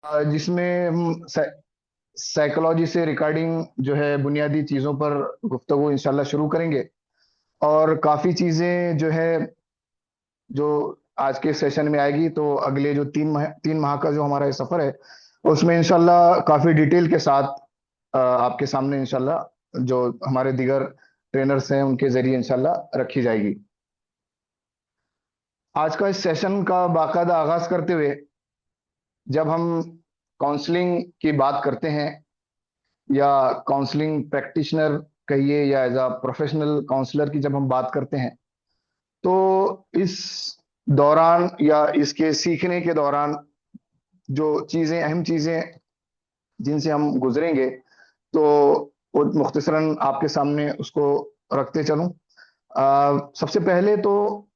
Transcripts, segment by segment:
जिसमें हम साइकोलॉजी से रिगार्डिंग जो है बुनियादी चीज़ों पर गुफ्तगू इंशाल्लाह शुरू करेंगे। और काफ़ी चीज़ें जो है जो आज के सेशन में आएगी, तो अगले जो 3 माह का जो हमारा ये सफ़र है उसमें इंशाल्लाह काफ़ी डिटेल के साथ आपके सामने इंशाल्लाह जो हमारे दीगर ट्रेनर्स हैं उनके ज़रिए इंशाल्लाह रखी जाएगी। आज का इस सेशन का बाकायदा आगाज़ करते हुए, जब हम काउंसलिंग की बात करते हैं या काउंसलिंग प्रैक्टिशनर कहिए या एज अ प्रोफेशनल काउंसलर की जब हम बात करते हैं, तो इस दौरान या इसके सीखने के दौरान जो चीज़ें, अहम चीज़ें जिनसे हम गुजरेंगे, तो वो मुख्तसरन आपके सामने उसको रखते चलूं। सबसे पहले तो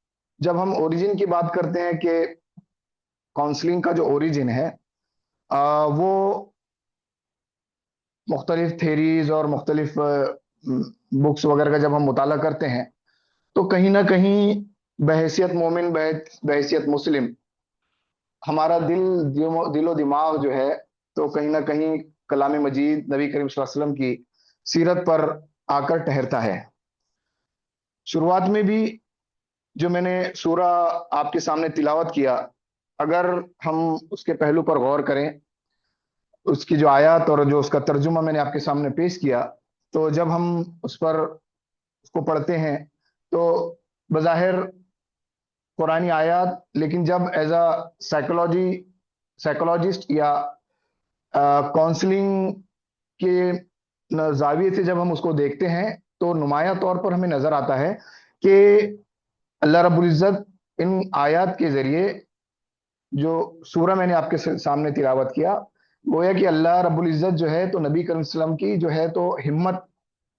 जब हम ओरिजिन की बात करते हैं कि काउंसलिंग का जो ओरिजिन है, वो मुख्तलिफ थेरीज और मुख्तलिफ बुक्स वगैरह का जब हम मुताला करते हैं, तो कहीं ना कहीं बहैसियत मोमिन, बहैसियत मुस्लिम, हमारा दिलो दिमाग जो है, तो कहीं ना कहीं कलाम मजीद नबी करीम सल्लल्लाहु अलैहि वसल्लम की सीरत पर आकर ठहरता है। शुरुआत में भी जो मैंने सूरा आपके सामने तिलावत किया, अगर हम उसके पहलू पर गौर करें, उसकी जो आयत और जो उसका तर्जुमा मैंने आपके सामने पेश किया, तो जब हम उस पर उसको पढ़ते हैं, तो बज़ाहिर कुरानी आयत, लेकिन जब एज अ साइकोलॉजिस्ट या काउंसलिंग के जाविये से जब हम उसको देखते हैं, तो नुमाया तौर पर हमें नजर आता है कि अल्लाह रब्बुल इज़्ज़त इन आयत के जरिए, जो सूरा मैंने आपके सामने तिलावत किया, गोया कि अल्लाह रब्बुल इज़्ज़त जो है तो नबी करीम सल्लल्लाहु अलैहि वसल्लम की जो है तो हिम्मत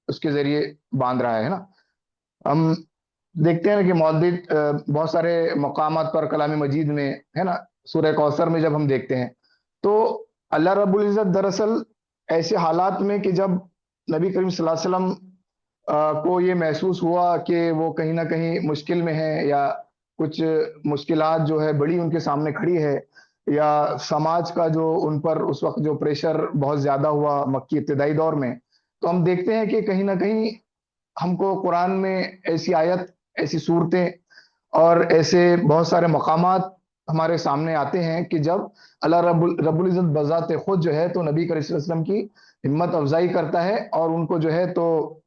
उसके जरिए बांध रहा है ना। हम देखते हैं ना कि मौलिद बहुत सारे मकामात पर कलाम मजीद में है ना, सूरह कौसर में जब हम देखते हैं, तो अल्लाह रब्बुल इज़्ज़त दरअसल ऐसे हालात में कि जब नबी करीम सल्लल्लाहु अलैहि वसल्लम को ये महसूस हुआ कि वो कहीं ना कहीं मुश्किल में है, या कुछ मुश्किलात जो है बड़ी उनके सामने खड़ी है, या समाज का जो उन पर उस वक्त जो प्रेशर बहुत ज्यादा हुआ मक्की इब्तिदाई दौर में, तो हम देखते हैं कि कहीं ना कहीं हमको कुरान में ऐसी आयत, ऐसी सूरतें और ऐसे बहुत सारे मकामात हमारे सामने आते हैं कि जब अल्लाह रब्बुल इज़्ज़त बज़ाते खुद जो है तो नबी करीम सल्लल्लाहु अलैहि वसल्लम की हिम्मत अफजाई करता है, और उनको जो है तो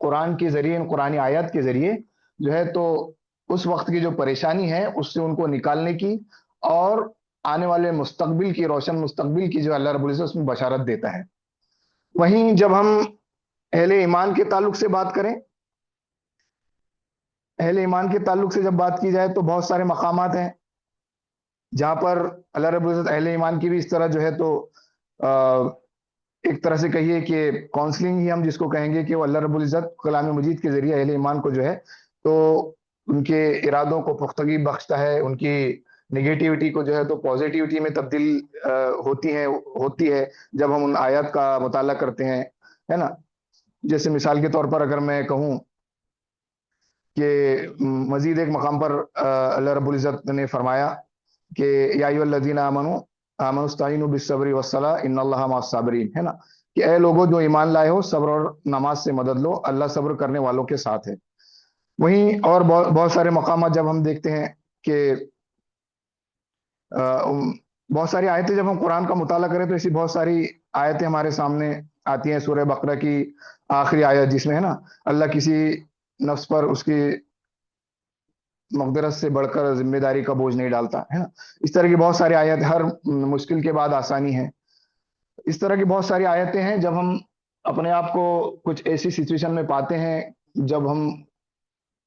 कुरान के जरिए, इन कुरानी आयत के जरिए जो है तो उस वक्त की जो परेशानी है उससे उनको निकालने की, और आने वाले मुस्तकबिल की, रोशन मुस्तकबिल की जो अल्लाह रब्बुल इज़्ज़त उसमें बशारत देता है। वहीं जब हम अहले ईमान के ताल्लुक से बात करें, अहले ईमान के ताल्लुक से जब बात की जाए, तो बहुत सारे मकामात हैं जहां पर अल्लाह रब्बुल इज़्ज़त अहले ईमान की भी इस तरह जो है तो एक तरह से कहिए कि काउंसलिंग ही हम जिसको कहेंगे, कि वो अल्लाह रब्बुल इज़्ज़त कलाम मजीद के जरिए अहले ईमान को जो है तो उनके इरादों को पुख्तगी बख्शता है, उनकी निगेटिविटी को जो है तो पॉजिटिविटी में तब्दील होती है जब हम उन आयत का मुताला करते हैं, है ना। जैसे मिसाल के तौर पर अगर मैं कहूँ कि मजीद एक मकाम पर अल्लाह रब्बुल इज़्ज़त ने फरमाया कि या अय्युहल्लज़ीना आमनू आमनुस्ताईनु बिस्सब्रि वस्सलाह इन्नल्लाहा मअस-साबिरीन, है ना, कि ऐ लोगों जो ईमान लाए हो, सब्र और नमाज से मदद लो, अल्लाह सब्र करने वालों के साथ है। वहीं और बहुत बहुत सारे मकाम जब हम देखते हैं कि बहुत सारी आयतें, जब हम कुरान का मुताला करें तो ऐसी बहुत सारी आयतें हमारे सामने आती हैं। सूरह बकरा की आखिरी आयत जिसमें है ना, अल्लाह किसी नफ्स पर उसकी मकदरत से बढ़कर जिम्मेदारी का बोझ नहीं डालता, है ना। इस तरह की बहुत सारी आयत, हर मुश्किल के बाद आसानी है, इस तरह की बहुत सारी आयतें हैं। जब हम अपने आप को कुछ ऐसी सिचुएशन में पाते हैं, जब हम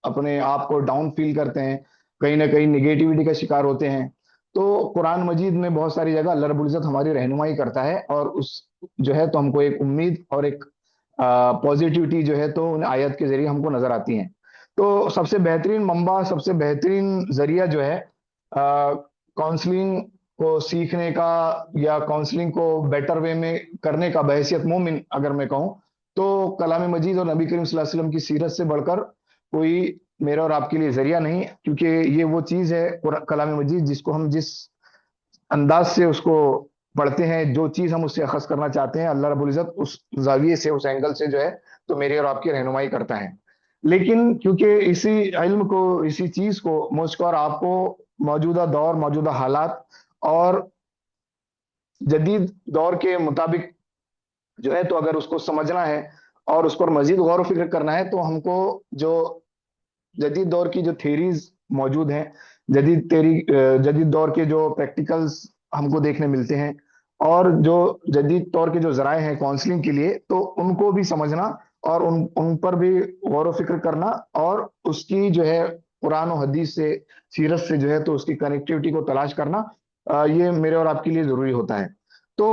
अपने आप को डाउन फील करते हैं, कहीं ना कहीं निगेटिविटी का शिकार होते हैं, तो कुरान मजीद में बहुत सारी जगह अल्लाह रब्बुल इज़्ज़त हमारी रहनुमाई करता है, और उस जो है तो हमको एक उम्मीद और एक पॉजिटिविटी जो है तो उन आयत के जरिए हमको नजर आती हैं। तो सबसे बेहतरीन मंबा, सबसे बेहतरीन जरिया जो है काउंसलिंग को सीखने का या काउंसलिंग को बेटर वे में करने का, बहैसियत मोमिन अगर मैं कहूँ, तो कलाम मजीद और नबी करीम सल्लल्लाहु अलैहि वसल्लम की सीरत से बढ़कर कोई मेरा और आपके लिए जरिया नहीं, क्योंकि ये वो चीज है कलाम मजीद जिसको हम जिस अंदाज से उसको पढ़ते हैं, जो चीज हम उससे अखज करना चाहते हैं, अल्लाह रब्बुल इज्जत उस जाविये से, उस एंगल से जो है तो मेरी और आपकी रहनुमाई करता है। लेकिन क्योंकि इसी इल्म को, इसी चीज को मुझको और आपको मौजूदा दौर, मौजूदा हालात और जदीद दौर के मुताबिक जो है तो अगर उसको समझना है और उस पर मजीद गौर व फिक्र करना है, तो हमको जो जदीद दौर की जो थेरीज मौजूद हैं, जदीद दौर के जो प्रैक्टिकल्स हमको देखने मिलते हैं, और जो जदीद दौर के जो जराए हैं काउंसलिंग के लिए, तो उनको भी समझना और उन उन पर भी गौर व फिक्र करना, और उसकी जो है कुरान और हदीस से, सीरत से जो है तो उसकी कनेक्टिविटी को तलाश करना, ये मेरे और आपके लिए जरूरी होता है। तो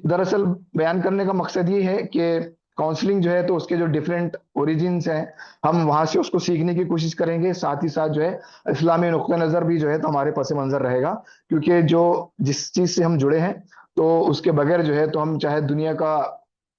दरअसल बयान करने का मकसद ये है कि काउंसलिंग जो है तो उसके जो डिफरेंट ओरिजिन्स हैं, हम वहां से उसको सीखने की कोशिश करेंगे। साथ ही साथ जो है इस्लामी नुक्ता नजर भी जो है तो हमारे पस मंजर रहेगा, क्योंकि जो जिस चीज से हम जुड़े हैं, तो उसके बगैर जो है तो हम चाहे दुनिया का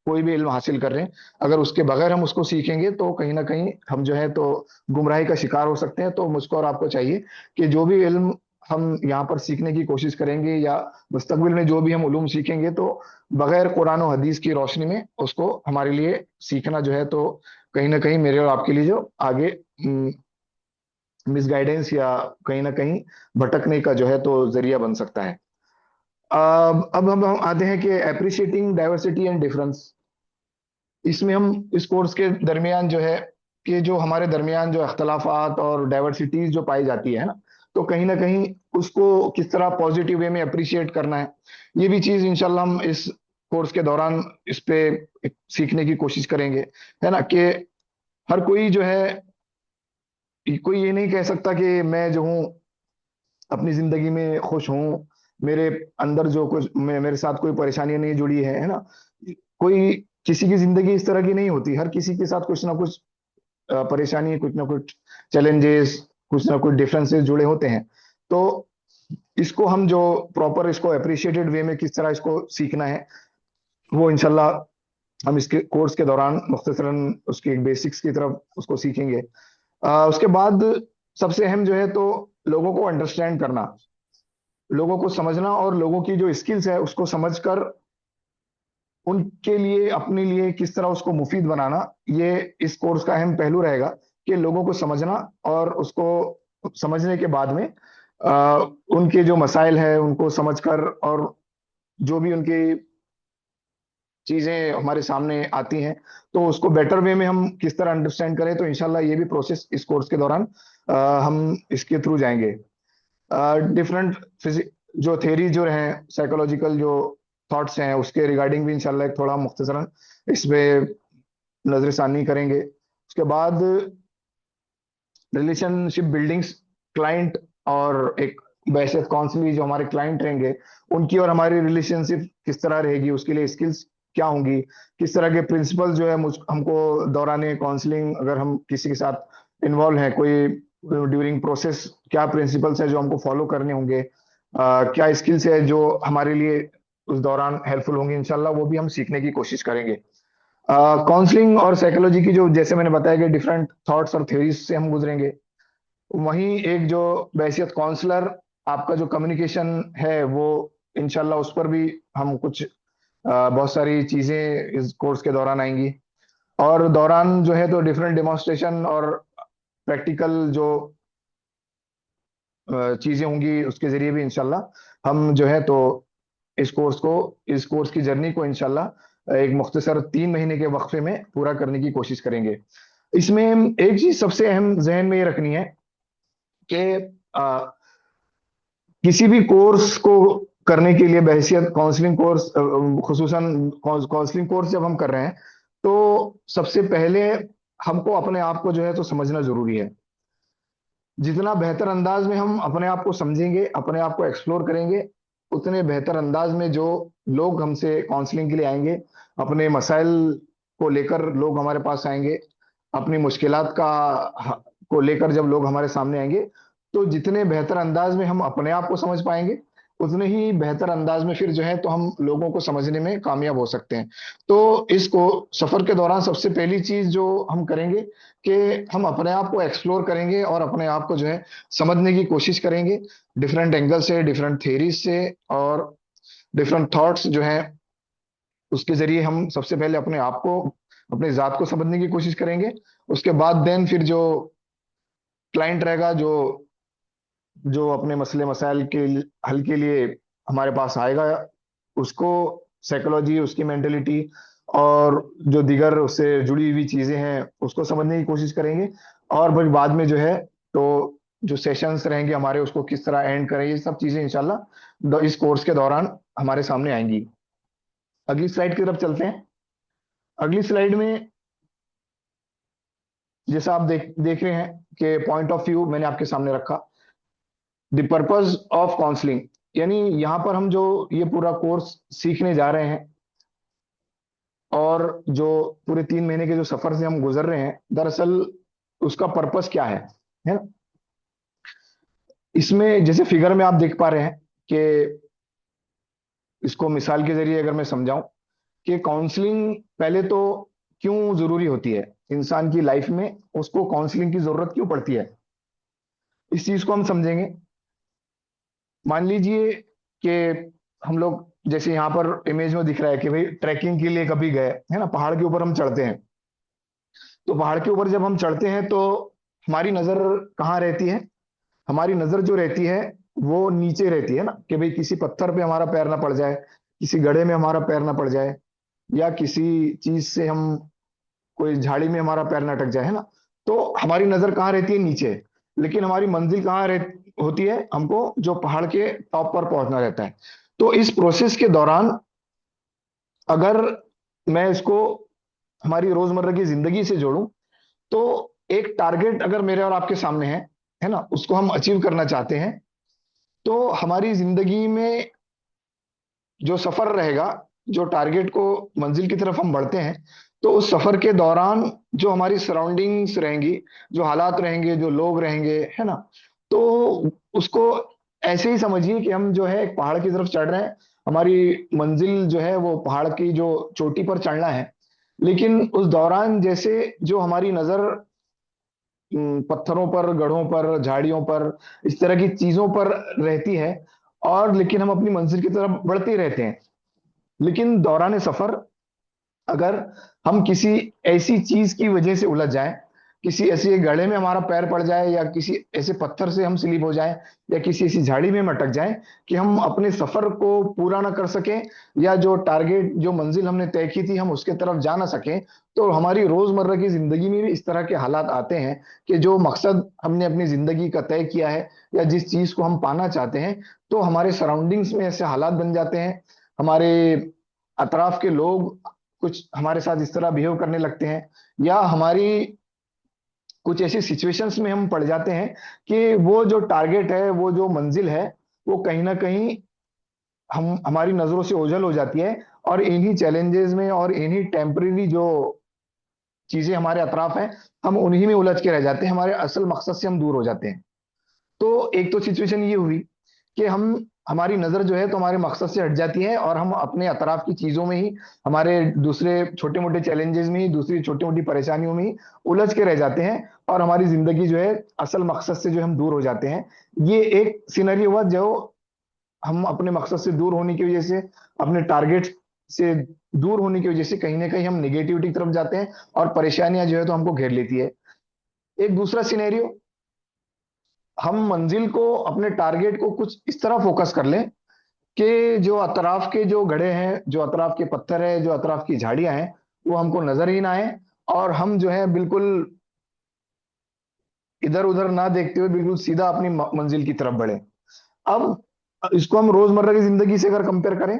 कोई भी इल्म हासिल कर रहे हैं, अगर उसके बगैर हम उसको सीखेंगे तो कहीं ना कहीं हम जो है तो गुमराही का शिकार हो सकते हैं। तो मुझको और आपको चाहिए कि जो भी इल्म हम यहाँ पर सीखने की कोशिश करेंगे, या मुस्तकबिल में जो भी हम उलूम सीखेंगे, तो बगैर कुरान और हदीस की रोशनी में उसको हमारे लिए सीखना जो है तो कहीं ना कहीं मेरे और आपके लिए जो आगे मिसगाइडेंस या कहीं ना कहीं भटकने का जो है तो जरिया बन सकता है। अब हम आते हैं कि अप्रिशिएटिंग डाइवर्सिटी एंड डिफरेंस। इसमें हम इस कोर्स के दरमियान जो है कि जो हमारे दरमियान जो अख्तलाफात और डाइवर्सिटीज जो पाई जाती है ना, तो कहीं ना कहीं उसको किस तरह पॉजिटिव वे में अप्रिशिएट करना है, ये भी चीज इंशाल्लाह हम इस कोर्स के दौरान इस पे सीखने की कोशिश करेंगे। है ना, कि हर कोई जो है, कोई ये नहीं कह सकता कि मैं जो हूँ अपनी जिंदगी में खुश हूँ, मेरे अंदर जो कुछ मेरे साथ कोई परेशानी नहीं जुड़ी है ना। कोई किसी की जिंदगी इस तरह की नहीं होती, हर किसी के साथ कुछ ना कुछ परेशानी, कुछ ना कुछ चैलेंजेस, कुछ ना कुछ डिफरेंसेस जुड़े होते हैं। तो इसको हम जो प्रॉपर इसको अप्रिशिएटेड वे में किस तरह इसको सीखना है, वो इंशाल्लाह हम इसके कोर्स के दौरान मुख्तसरन उसकी एक बेसिक्स की तरफ उसको सीखेंगे। उसके बाद सबसे अहम जो है तो लोगों को अंडरस्टैंड करना, लोगों को समझना, और लोगों की जो स्किल्स है उसको समझकर उनके लिए, अपने लिए किस तरह उसको मुफीद बनाना, ये इस कोर्स का अहम पहलू रहेगा। कि लोगों को समझना, और उसको समझने के बाद में उनके जो मसाइल है उनको समझकर, और जो भी उनकी चीजें हमारे सामने आती हैं, तो उसको बेटर वे में हम किस तरह अंडरस्टैंड करें, तो इंशाल्लाह ये भी प्रोसेस इस कोर्स के दौरान हम इसके थ्रू जाएंगे। डिफरेंट जो थेरी जो हैं, साइकोलॉजिकल जो थॉट्स हैं, उसके रिगार्डिंग भी इंशाल्लाह एक थोड़ा मुख्तसरन इसमें नजरसानी करेंगे। उसके बाद रिलेशनशिप बिल्डिंग्स, क्लाइंट और एक बैशत काउंसलर जो हमारे क्लाइंट रहेंगे, उनकी और हमारी रिलेशनशिप किस तरह रहेगी, उसके लिए स्किल्स क्या होंगी, किस तरह के प्रिंसिपल जो है हमको दौरान काउंसलिंग, अगर हम किसी के साथ इन्वॉल्व हैं कोई ड्यूरिंग प्रोसेस, क्या प्रिंसिपल्स है जो हमको फॉलो करने होंगे, क्या स्किल्स है जो हमारे लिए उस दौरान हेल्पफुल होंगी, इंशाल्लाह वो भी हम सीखने की कोशिश करेंगे। काउंसलिंग और साइकोलॉजी की जो, जैसे मैंने बताया कि डिफरेंट थॉट्स और थ्योरीज से हम गुजरेंगे, वहीं एक जो बैसियत काउंसलर, आपका जो कम्युनिकेशन है वो इंशाल्लाह उस पर भी हम कुछ बहुत सारी चीजें इस कोर्स के दौरान आएंगी। और दौरान जो है तो डिफरेंट डेमोन्स्ट्रेशन और प्रैक्टिकल जो चीजें होंगी, उसके जरिए भी इंशाल्लाह हम जो है तो इस कोर्स की जर्नी को इंशाल्लाह एक मुख्तसर 3 महीने के वक्फे में पूरा करने की कोशिश करेंगे। इसमें एक चीज सबसे अहम जहन में ये रखनी है कि किसी भी कोर्स को करने के लिए, बहसियत काउंसलिंग कोर्स, खुसूसन काउंसलिंग कोर्स जब हम कर रहे हैं, तो सबसे पहले हमको अपने आप को जो है तो समझना जरूरी है। जितना बेहतर अंदाज में हम अपने आप को समझेंगे, अपने आप को एक्सप्लोर करेंगे, उतने बेहतर अंदाज में जो लोग हमसे काउंसलिंग के लिए आएंगे, अपने मसाइल को लेकर लोग हमारे पास आएंगे, अपनी मुश्किलात को लेकर जब लोग हमारे सामने आएंगे, तो जितने बेहतर अंदाज में हम अपने आप को समझ पाएंगे, उतने ही बेहतर अंदाज में फिर जो है तो हम लोगों को समझने में कामयाब हो सकते हैं। तो इसको सफर के दौरान सबसे पहली चीज जो हम करेंगे कि हम अपने आप को एक्सप्लोर करेंगे और अपने आप को जो है समझने की कोशिश करेंगे, डिफरेंट एंगल से, डिफरेंट थेरीज से, और डिफरेंट थॉट्स जो हैं उसके जरिए हम सबसे पहले अपने आप को, अपने जात को समझने की कोशिश करेंगे। उसके बाद देन फिर जो क्लाइंट रहेगा, जो जो अपने मसले मसाइल के हल के लिए हमारे पास आएगा, उसको साइकोलॉजी, उसकी मेंटेलिटी और जो दीगर उससे जुड़ी हुई चीजें हैं उसको समझने की कोशिश करेंगे। और फिर बाद में जो है तो जो सेशंस रहेंगे हमारे, उसको किस तरह एंड करें, ये सब चीजें इंशाल्लाह इस कोर्स के दौरान हमारे सामने आएंगी। अगली स्लाइड की तरफ चलते हैं। अगली स्लाइड में जैसा आप देख देख रहे हैं कि पॉइंट ऑफ व्यू मैंने आपके सामने रखा, द पर्पस ऑफ काउंसलिंग। यानी यहाँ पर हम जो ये पूरा कोर्स सीखने जा रहे हैं और जो पूरे 3 महीने के जो सफर से हम गुजर रहे हैं, दरअसल उसका पर्पस क्या है ना। इसमें जैसे फिगर में आप देख पा रहे हैं कि इसको मिसाल के जरिए अगर मैं समझाऊं कि काउंसलिंग पहले तो क्यों जरूरी होती है इंसान की लाइफ में, उसको काउंसलिंग की जरूरत क्यों पड़ती है, इस चीज को हम समझेंगे। मान लीजिए कि हम लोग जैसे यहाँ पर इमेज में दिख रहा है कि भाई ट्रैकिंग के लिए कभी गए है ना, पहाड़ के ऊपर हम चढ़ते हैं। तो पहाड़ के ऊपर जब हम चढ़ते हैं तो हमारी नजर कहाँ रहती है, हमारी नजर जो रहती है वो नीचे रहती है ना, कि भाई किसी पत्थर पे हमारा पैर ना पड़ जाए, किसी गड्ढे में हमारा पैर ना पड़ जाए, या किसी चीज से हम, कोई झाड़ी में हमारा पैर ना अटक जाए, है ना। तो हमारी नजर कहाँ रहती है, नीचे। लेकिन हमारी मंजिल कहाँ होती है, हमको जो पहाड़ के टॉप पर पहुंचना रहता है। तो इस प्रोसेस के दौरान अगर मैं इसको हमारी रोजमर्रा की जिंदगी से जोड़ूं, तो एक टारगेट अगर मेरे और आपके सामने है ना, उसको हम अचीव करना चाहते हैं, तो हमारी जिंदगी में जो सफर रहेगा, जो टारगेट को मंजिल की तरफ हम बढ़ते हैं, तो उस सफर के दौरान जो हमारी सराउंडिंग्स रहेंगी, जो हालात रहेंगे, जो लोग रहेंगे, है ना, तो उसको ऐसे ही समझिए कि हम जो है एक पहाड़ की तरफ चढ़ रहे हैं। हमारी मंजिल जो है वो पहाड़ की जो चोटी पर चढ़ना है। लेकिन उस दौरान जैसे जो हमारी नजर पत्थरों पर, गढ़ों पर, झाड़ियों पर, इस तरह की चीजों पर रहती है, और लेकिन हम अपनी मंजिल की तरफ बढ़ते रहते हैं। लेकिन दौरान सफर अगर हम किसी ऐसी चीज की वजह से उलझ जाएं, किसी ऐसे गड्ढे में हमारा पैर पड़ जाए, या किसी ऐसे पत्थर से हम स्लिप हो जाएं, या किसी ऐसी झाड़ी में हम अटक जाएं कि हम अपने सफर को पूरा ना कर सकें, या जो टारगेट, जो मंजिल हमने तय की थी हम उसके तरफ जा ना सकें, तो हमारी रोजमर्रा की जिंदगी में भी इस तरह के हालात आते हैं कि जो मकसद हमने अपनी जिंदगी का तय किया है, या जिस चीज को हम पाना चाहते हैं, तो हमारे सराउंडिंग्स में ऐसे हालात बन जाते हैं, हमारे अतराफ के लोग कुछ हमारे साथ इस तरह बिहेव करने लगते हैं, या हमारी कुछ ऐसी सिचुएशंस में हम पड़ जाते हैं कि वो जो टारगेट है, वो जो मंजिल है, वो कहीं ना कहीं हम हमारी नजरों से ओझल हो जाती है। और इन्हीं चैलेंजेस में और इन्हीं टेम्परेरी जो चीजें हमारे अतराफ हैं, हम उन्हीं में उलझ के रह जाते हैं, हमारे असल मकसद से हम दूर हो जाते हैं। तो एक तो सिचुएशन ये हुई कि हम, हमारी नजर जो है तो हमारे मकसद से हट जाती है, और हम अपने अतराफ की चीजों में ही, हमारे दूसरे छोटे मोटे चैलेंजेस में ही, दूसरी छोटी मोटी परेशानियों में ही उलझ के रह जाते हैं, और हमारी जिंदगी जो है असल मकसद से जो हम दूर हो जाते हैं। ये एक सिनेरियो हुआ जो हम अपने मकसद से दूर होने की वजह से, अपने टारगेट से दूर होने की वजह से कहीं ना कहीं हम निगेटिविटी की तरफ जाते हैं, और परेशानियां जो है तो हमको घेर लेती है। एक दूसरा सिनेरियो, हम मंजिल को, अपने टारगेट को कुछ इस तरह फोकस कर लें कि जो अतराफ के जो गड्ढे हैं, जो अतराफ के पत्थर है, जो अतराफ की झाड़ियां हैं, वो हमको नजर ही ना आए, और हम जो है बिल्कुल इधर उधर ना देखते हुए बिल्कुल सीधा अपनी मंजिल की तरफ बढ़े। अब इसको हम रोजमर्रा की जिंदगी से अगर कंपेयर करें,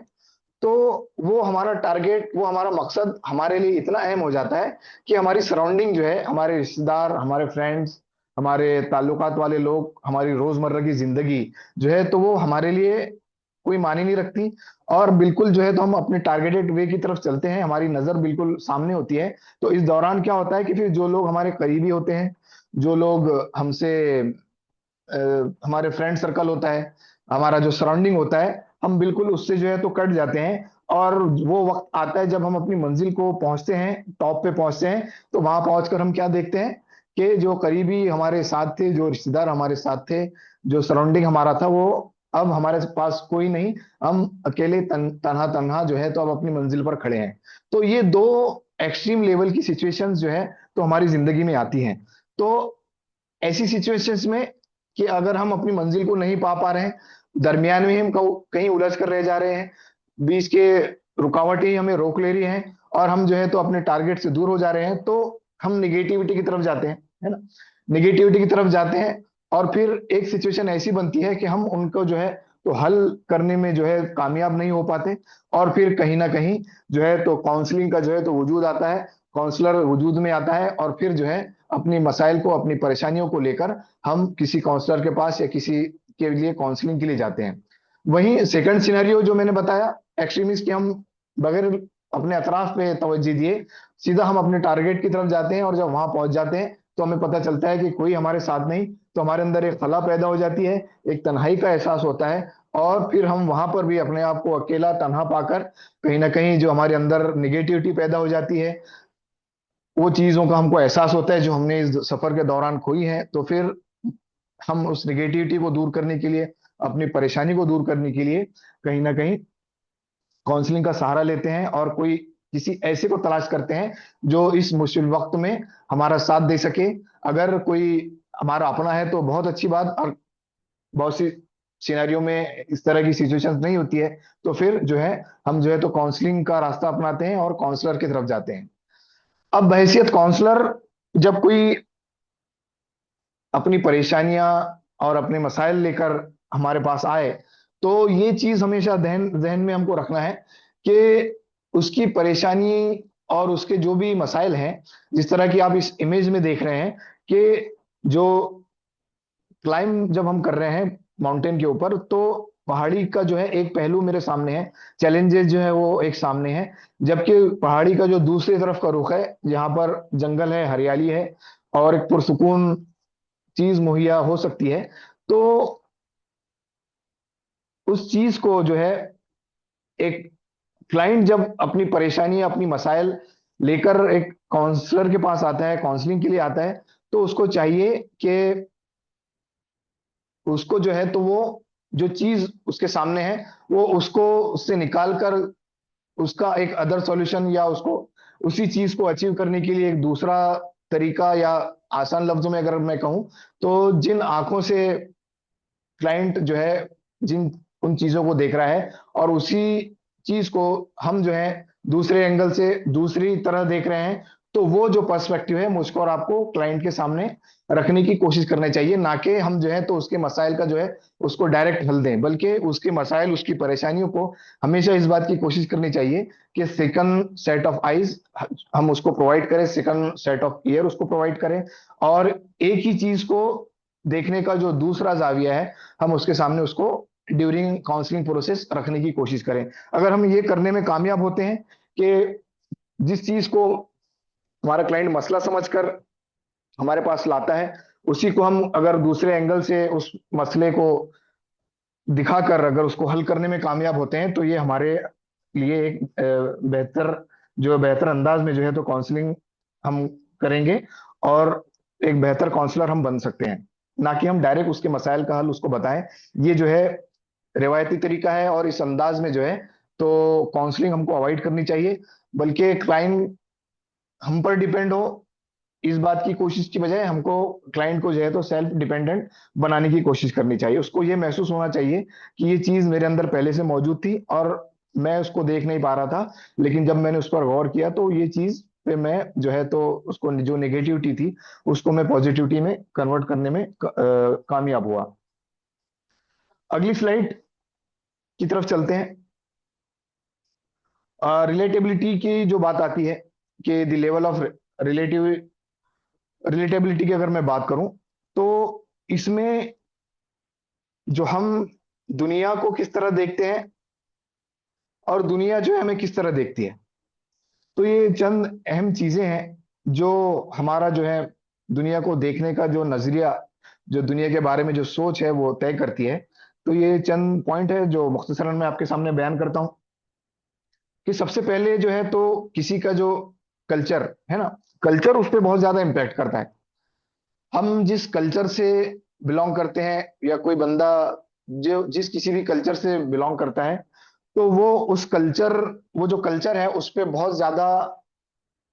तो वो हमारा टारगेट, वो हमारा मकसद हमारे लिए इतना अहम हो जाता है कि हमारी सराउंडिंग जो है, हमारे रिश्तेदार, हमारे फ्रेंड्स, हमारे ताल्लुकात वाले लोग, हमारी रोजमर्रा की जिंदगी जो है तो वो हमारे लिए कोई मायने नहीं रखती। और बिल्कुल जो है तो हम अपने टारगेटेड वे की तरफ चलते हैं, हमारी नजर बिल्कुल सामने होती है। तो इस दौरान क्या होता है कि फिर जो लोग हमारे करीबी होते हैं, जो लोग हमसे अ, हमारे फ्रेंड सर्कल होता है, हमारा जो सराउंडिंग होता है, हम बिल्कुल उससे जो है तो कट जाते हैं। और वो वक्त आता है जब हम अपनी मंजिल को पहुंचते हैं, टॉप पे पहुंचते हैं, तो वहां पहुंचकर हम क्या देखते हैं कि जो करीबी हमारे साथ थे, जो रिश्तेदार हमारे साथ थे, जो सराउंडिंग हमारा था, वो अब हमारे पास कोई नहीं, हम अकेले तन्हा तन्हा जो है तो अब अपनी मंजिल पर खड़े हैं। तो ये दो एक्सट्रीम लेवल की सिचुएशंस जो है तो हमारी जिंदगी में आती हैं। तो ऐसी सिचुएशंस में कि अगर हम अपनी मंजिल को नहीं पा रहे हैं, दरमियान में हम कहीं उलझ कर रह जा रहे हैं, बीच के रुकावटें ही हमें रोक ले रही हैं और हम जो है तो अपने टारगेट से दूर हो जा रहे हैं, तो हम निगेटिविटी की तरफ जाते हैं, है ना। निगेटिविटी की तरफ जाते हैं और फिर एक सिचुएशन ऐसी बनती है कि हम उनको जो है तो हल करने में जो है कामयाब नहीं हो पाते। और फिर कहीं ना कहीं जो है तो काउंसलिंग का जो है तो वजूद आता है, काउंसलर वजूद में आता है, और फिर जो है अपनी मसाइल को, अपनी परेशानियों को लेकर हम किसी काउंसलर के पास या किसी के लिए काउंसलिंग के लिए जाते हैं। वहीं सेकंड सिनेरियो जो मैंने बताया, एक्सट्रीमिस्ट, कि हम बगैर अपने अतराफ पे तवज्जो दिए सीधा हम अपने टारगेट की तरफ जाते हैं, और जब वहां पहुंच जाते हैं तो हमें पता चलता है कि कोई हमारे साथ नहीं, तो हमारे अंदर एक खला पैदा हो जाती है, एक तन्हाई का एहसास होता है। और फिर हम वहां पर भी अपने आप को अकेला तन्हा पाकर कहीं ना कहीं जो हमारे अंदर निगेटिविटी पैदा हो जाती है, वो चीजों का हमको एहसास होता है जो हमने इस सफर के दौरान खोई है। तो फिर हम उस निगेटिविटी को दूर करने के लिए, अपनी परेशानी को दूर करने के लिए कहीं ना कहीं काउंसलिंग का सहारा लेते हैं, और कोई किसी ऐसे को तलाश करते हैं जो इस मुश्किल वक्त में हमारा साथ दे सके। अगर कोई हमारा अपना है तो बहुत अच्छी बात, और बहुत सी सिनेरियो में इस तरह की सिचुएशंस नहीं होती है, तो फिर जो है हम जो है तो काउंसलिंग का रास्ता अपनाते हैं और काउंसलर की तरफ जाते हैं। अब बहैसियत काउंसलर, जब कोई अपनी परेशानियां और अपने मसाइल लेकर हमारे पास आए, तो ये चीज हमेशा जहन जहन में हमको रखना है कि उसकी परेशानी और उसके जो भी मसाइल हैं, जिस तरह की आप इस इमेज में देख रहे हैं कि जो क्लाइम जब हम कर रहे हैं माउंटेन के ऊपर, तो पहाड़ी का जो है एक पहलू मेरे सामने है, चैलेंजेस जो है वो एक सामने है, जबकि पहाड़ी का जो दूसरी तरफ का रुख है, जहां पर जंगल है, हरियाली है और एक पुरसुकून चीज मुहैया हो सकती है। तो उस चीज को जो है एक क्लाइंट जब अपनी परेशानी, अपनी मसाइल लेकर एक काउंसलर के पास आता है, काउंसलिंग के लिए आता है, तो उसको चाहिए कि उसको जो है तो वो जो चीज उसके सामने है, वो उसको उससे निकाल कर उसका एक अदर सॉल्यूशन, या उसको उसी चीज को अचीव करने के लिए एक दूसरा तरीका, या आसान लफ्जों में अगर मैं कहूं तो जिन आंखों से क्लाइंट जो है जिन उन चीजों को देख रहा है, और उसी चीज को हम जो है दूसरे एंगल से दूसरी तरह देख रहे हैं, तो वो जो पर्सपेक्टिव है मुझको और आपको क्लाइंट के सामने रखने की कोशिश करनी चाहिए, ना कि हम जो है तो उसके मसाइल का जो है उसको डायरेक्ट हल दें, बल्कि उसके मसाइल, उसकी परेशानियों को हमेशा इस बात की कोशिश करनी चाहिए कि सेकंड सेट ऑफ आईज हम उसको प्रोवाइड करें, सेकंड सेट ऑफ ईयर उसको प्रोवाइड करें, और एक ही चीज को देखने का जो दूसरा जाविया है, हम उसके सामने उसको ड्यूरिंग काउंसलिंग प्रोसेस रखने की कोशिश करें। अगर हम ये करने में कामयाब होते हैं कि जिस चीज को हमारा क्लाइंट मसला समझकर हमारे पास लाता है, उसी को हम अगर दूसरे एंगल से उस मसले को दिखाकर अगर उसको हल करने में कामयाब होते हैं, तो ये हमारे लिए एक बेहतर, जो बेहतर अंदाज में जो है तो काउंसलिंग हम करेंगे, और एक बेहतर काउंसलर हम बन सकते हैं, ना कि हम डायरेक्ट उसके मसाइल का हल उसको बताएं। ये जो है रिवायती तरीका है, और इस अंदाज में जो है तो काउंसलिंग हमको अवॉइड करनी चाहिए, बल्कि क्लाइंट हम पर डिपेंड हो, इस बात की कोशिश की बजाय हमको क्लाइंट को जो है तो सेल्फ डिपेंडेंट बनाने की कोशिश करनी चाहिए। उसको ये महसूस होना चाहिए कि ये चीज मेरे अंदर पहले से मौजूद थी और मैं उसको देख नहीं पा रहा था, लेकिन जब मैंने उस पर गौर किया तो ये चीज पे मैं जो है तो उसको, जो नेगेटिविटी थी उसको मैं पॉजिटिविटी में कन्वर्ट करने में कामयाब हुआ। अगली स्लाइड की तरफ चलते हैं। रिलेटेबिलिटी की जो बात आती है कि the level of relative relatability की अगर मैं बात करूं, तो इसमें जो हम दुनिया को किस तरह देखते हैं और दुनिया जो है हमें किस तरह देखती है, तो ये चंद अहम चीजें हैं जो हमारा जो है दुनिया को देखने का जो नजरिया, जो दुनिया के बारे में जो सोच है वो तय करती है। तो ये चंद पॉइंट है जो मुख्तसरन मैं आपके सामने बयान करता हूं कि सबसे पहले जो है तो किसी का जो कल्चर है ना, कल्चर उस पर बहुत ज्यादा इम्पैक्ट करता है। हम जिस कल्चर से बिलोंग करते हैं, या कोई बंदा जो जिस किसी भी कल्चर से बिलोंग करता है, तो वो उस कल्चर, वो जो कल्चर है उस पे बहुत ज्यादा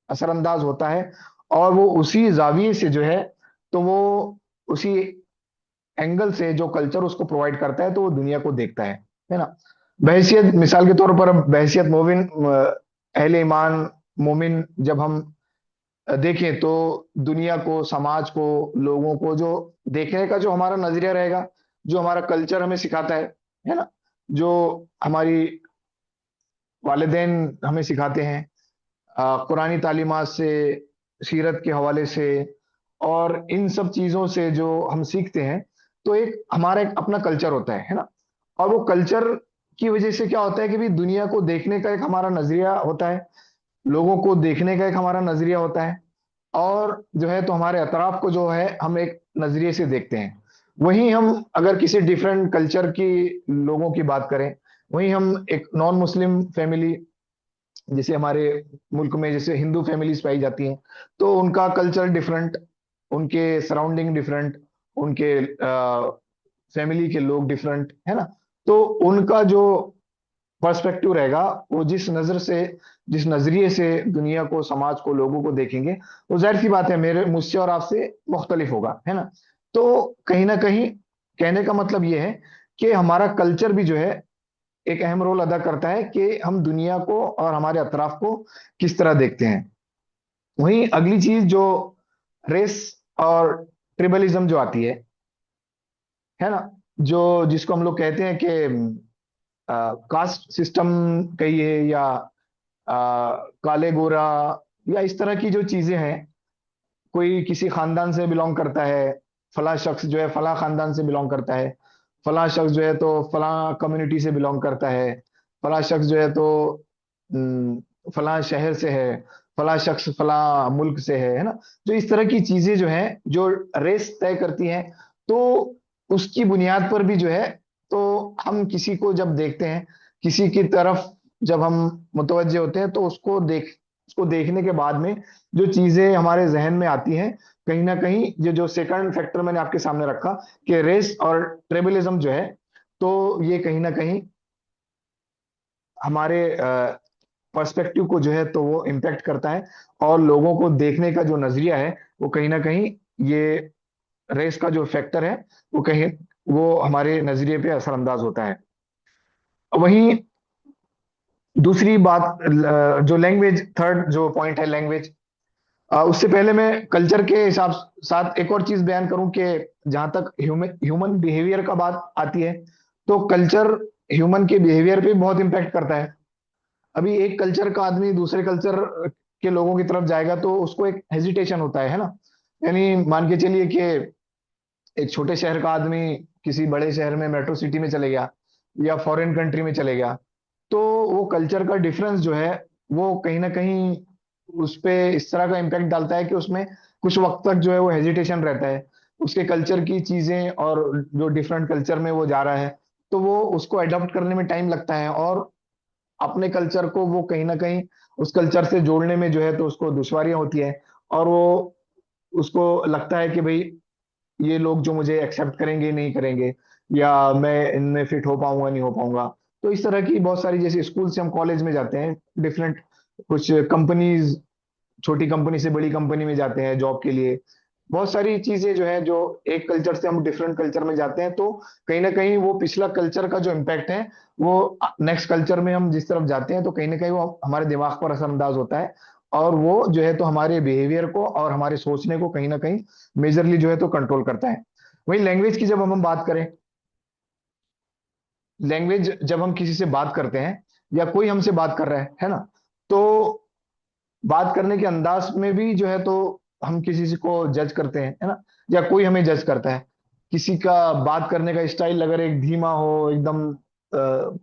असरअंदाज होता है। और वो उसी जाविये से जो है, तो वो उसी एंगल से जो कल्चर उसको प्रोवाइड करता है, तो वो दुनिया को देखता है ना। बहैसियत मिसाल के तौर पर, अब बहैसियत मोमिन, अहले ईमान, मोमिन, जब हम देखें तो दुनिया को, समाज को, लोगों को जो देखने का जो हमारा नजरिया रहेगा, जो हमारा कल्चर हमें सिखाता है ना, जो हमारी वालिदैन हमें सिखाते हैं, कुरानी तालीमात से, सीरत के हवाले से, और इन सब चीजों से जो हम सीखते हैं, तो एक हमारा एक अपना कल्चर होता है ना। और वो कल्चर की वजह से क्या होता है कि भी दुनिया को देखने का एक हमारा नजरिया होता है, लोगों को देखने का एक हमारा नजरिया होता है, और जो है तो हमारे अतराफ को जो है हम एक नजरिए से देखते हैं। वहीं हम अगर किसी डिफरेंट कल्चर की लोगों की बात करें, वहीं हम एक नॉन मुस्लिम फैमिली, जैसे हमारे मुल्क में जैसे हिंदू फैमिलीज पाई जाती हैं, तो उनका कल्चर डिफरेंट, उनके सराउंडिंग डिफरेंट, उनके फैमिली के लोग डिफरेंट, है ना। तो उनका जो पर्सपेक्टिव रहेगा, वो जिस नजर से, जिस नजरिए से दुनिया को, समाज को, लोगों को देखेंगे, वो जाहिर सी बात है मेरे मुझसे और आपसे मुख्तलिफ होगा, है ना। तो कहीं ना कहीं कहने का मतलब ये है कि हमारा कल्चर भी जो है एक अहम रोल अदा करता है कि हम दुनिया को और हमारे अतराफ को किस तरह देखते हैं। वहीं अगली चीज जो रेस और ट्रिबलिज्म जो आती है ना, जो जिसको हम लोग कहते हैं कि कास्ट सिस्टम कहिए, या काले गोरा, या इस तरह की जो चीजें हैं, कोई किसी खानदान से बिलोंग करता है, फला शख्स जो है फला खानदान से बिलोंग करता है, फला शख्स जो है तो फला कम्युनिटी से बिलोंग करता है, फला शख्स जो है तो फला शहर से है, फला शख्स फला मुल्क से है ना। जो इस तरह की चीजें जो हैं, जो रेस तय करती हैं, तो उसकी बुनियाद पर भी जो है, तो हम किसी को जब देखते हैं, किसी की तरफ जब हम मुतवज्जे होते हैं, तो उसको देखने के बाद में जो चीजें हमारे जहन में आती हैं, कहीं ना कहीं ये जो सेकंड फैक्टर मैंने आपके सामने रखा कि रेस और ट्रेबलिज्म जो है, तो ये कहीं ना कहीं हमारे पर्सपेक्टिव को जो है तो वो इम्पेक्ट करता है। और लोगों को देखने का जो नजरिया है, वो कहीं ना कहीं ये रेस का जो फैक्टर है, वो कहीं वो हमारे नजरिए पे असरअंदाज होता है। वहीं दूसरी बात, जो लैंग्वेज, थर्ड जो पॉइंट है लैंग्वेज, उससे पहले मैं कल्चर के हिसाब साथ एक और चीज बयान करूं कि जहां तक ह्यूमन ह्यूमन बिहेवियर का बात आती है, तो कल्चर ह्यूमन के बिहेवियर पे बहुत इंपैक्ट करता है। अभी एक कल्चर का आदमी दूसरे कल्चर के लोगों की तरफ जाएगा, तो उसको एक हेजिटेशन होता है ना। यानी मान के चलिए कि एक छोटे शहर का आदमी किसी बड़े शहर में, मेट्रो सिटी में चले गया, या फॉरेन कंट्री में चले गया, तो वो कल्चर का डिफरेंस जो है, वो कहीं ना कहीं उस पे इस तरह का इम्पैक्ट डालता है कि उसमें कुछ वक्त तक जो है वो हेजिटेशन रहता है, उसके कल्चर की चीजें, और जो डिफरेंट कल्चर में वो जा रहा है, तो वो उसको अडॉप्ट करने में टाइम लगता है, और अपने कल्चर को वो कहीं ना कहीं उस कल्चर से जोड़ने में जो है तो उसको दुश्वारियां होती है। और वो उसको लगता है कि भाई ये लोग जो मुझे एक्सेप्ट करेंगे नहीं करेंगे, या मैं इनमें फिट हो पाऊंगा नहीं हो पाऊंगा। तो इस तरह की बहुत सारी, जैसे स्कूल से हम कॉलेज में जाते हैं, डिफरेंट कुछ कंपनीज, छोटी कंपनी से बड़ी कंपनी में जाते हैं जॉब के लिए, बहुत सारी चीजें जो है, जो एक कल्चर से हम डिफरेंट कल्चर में जाते हैं, तो कहीं ना कहीं वो पिछला कल्चर का जो इम्पैक्ट है, वो नेक्स्ट कल्चर में हम जिस तरफ जाते हैं, तो कहीं ना कहीं वो हमारे दिमाग पर असरअंदाज होता है, और वो जो है तो हमारे बिहेवियर को और हमारे सोचने को कहीं ना कहीं मेजरली जो है तो कंट्रोल करता है। वही लैंग्वेज की जब हम बात करें, लैंग्वेज जब हम किसी से बात करते हैं, या कोई हमसे बात कर रहा है ना, तो बात करने के अंदाज में भी जो है तो हम किसी से को जज करते हैं, है ना, या कोई हमें जज करता है। किसी का बात करने का स्टाइल अगर एक धीमा हो, एकदम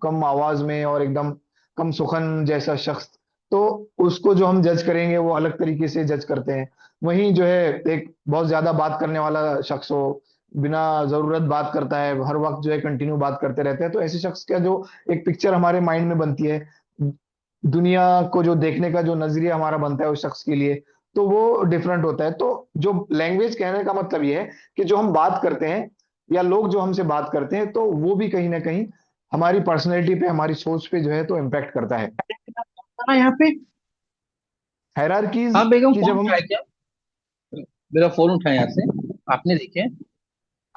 कम आवाज में, और एकदम कम सुखन जैसा शख्स, तो उसको जो हम जज करेंगे वो अलग तरीके से जज करते हैं। वहीं जो है एक बहुत ज्यादा बात करने वाला शख्स हो, बिना जरूरत बात करता है, हर वक्त जो है कंटिन्यू बात करते रहते हैं, तो ऐसे शख्स का जो एक पिक्चर हमारे माइंड में बनती है, दुनिया को जो देखने का जो नजरिया हमारा बनता है उस शख्स के लिए, तो वो डिफरेंट होता है। तो जो लैंग्वेज कहने का मतलब ये है कि जो हम बात करते हैं, या लोग जो हमसे बात करते हैं, तो वो भी कहीं ना कहीं हमारी पर्सनैलिटी पे, हमारी सोच पे जो है तो इम्पैक्ट करता है। ना यहाँ पे। हायरार्कीज हाँ बेगम, की फोन जब हम उठाए क्या? मेरा फोन उठाए यहाँ से, आपने देखे?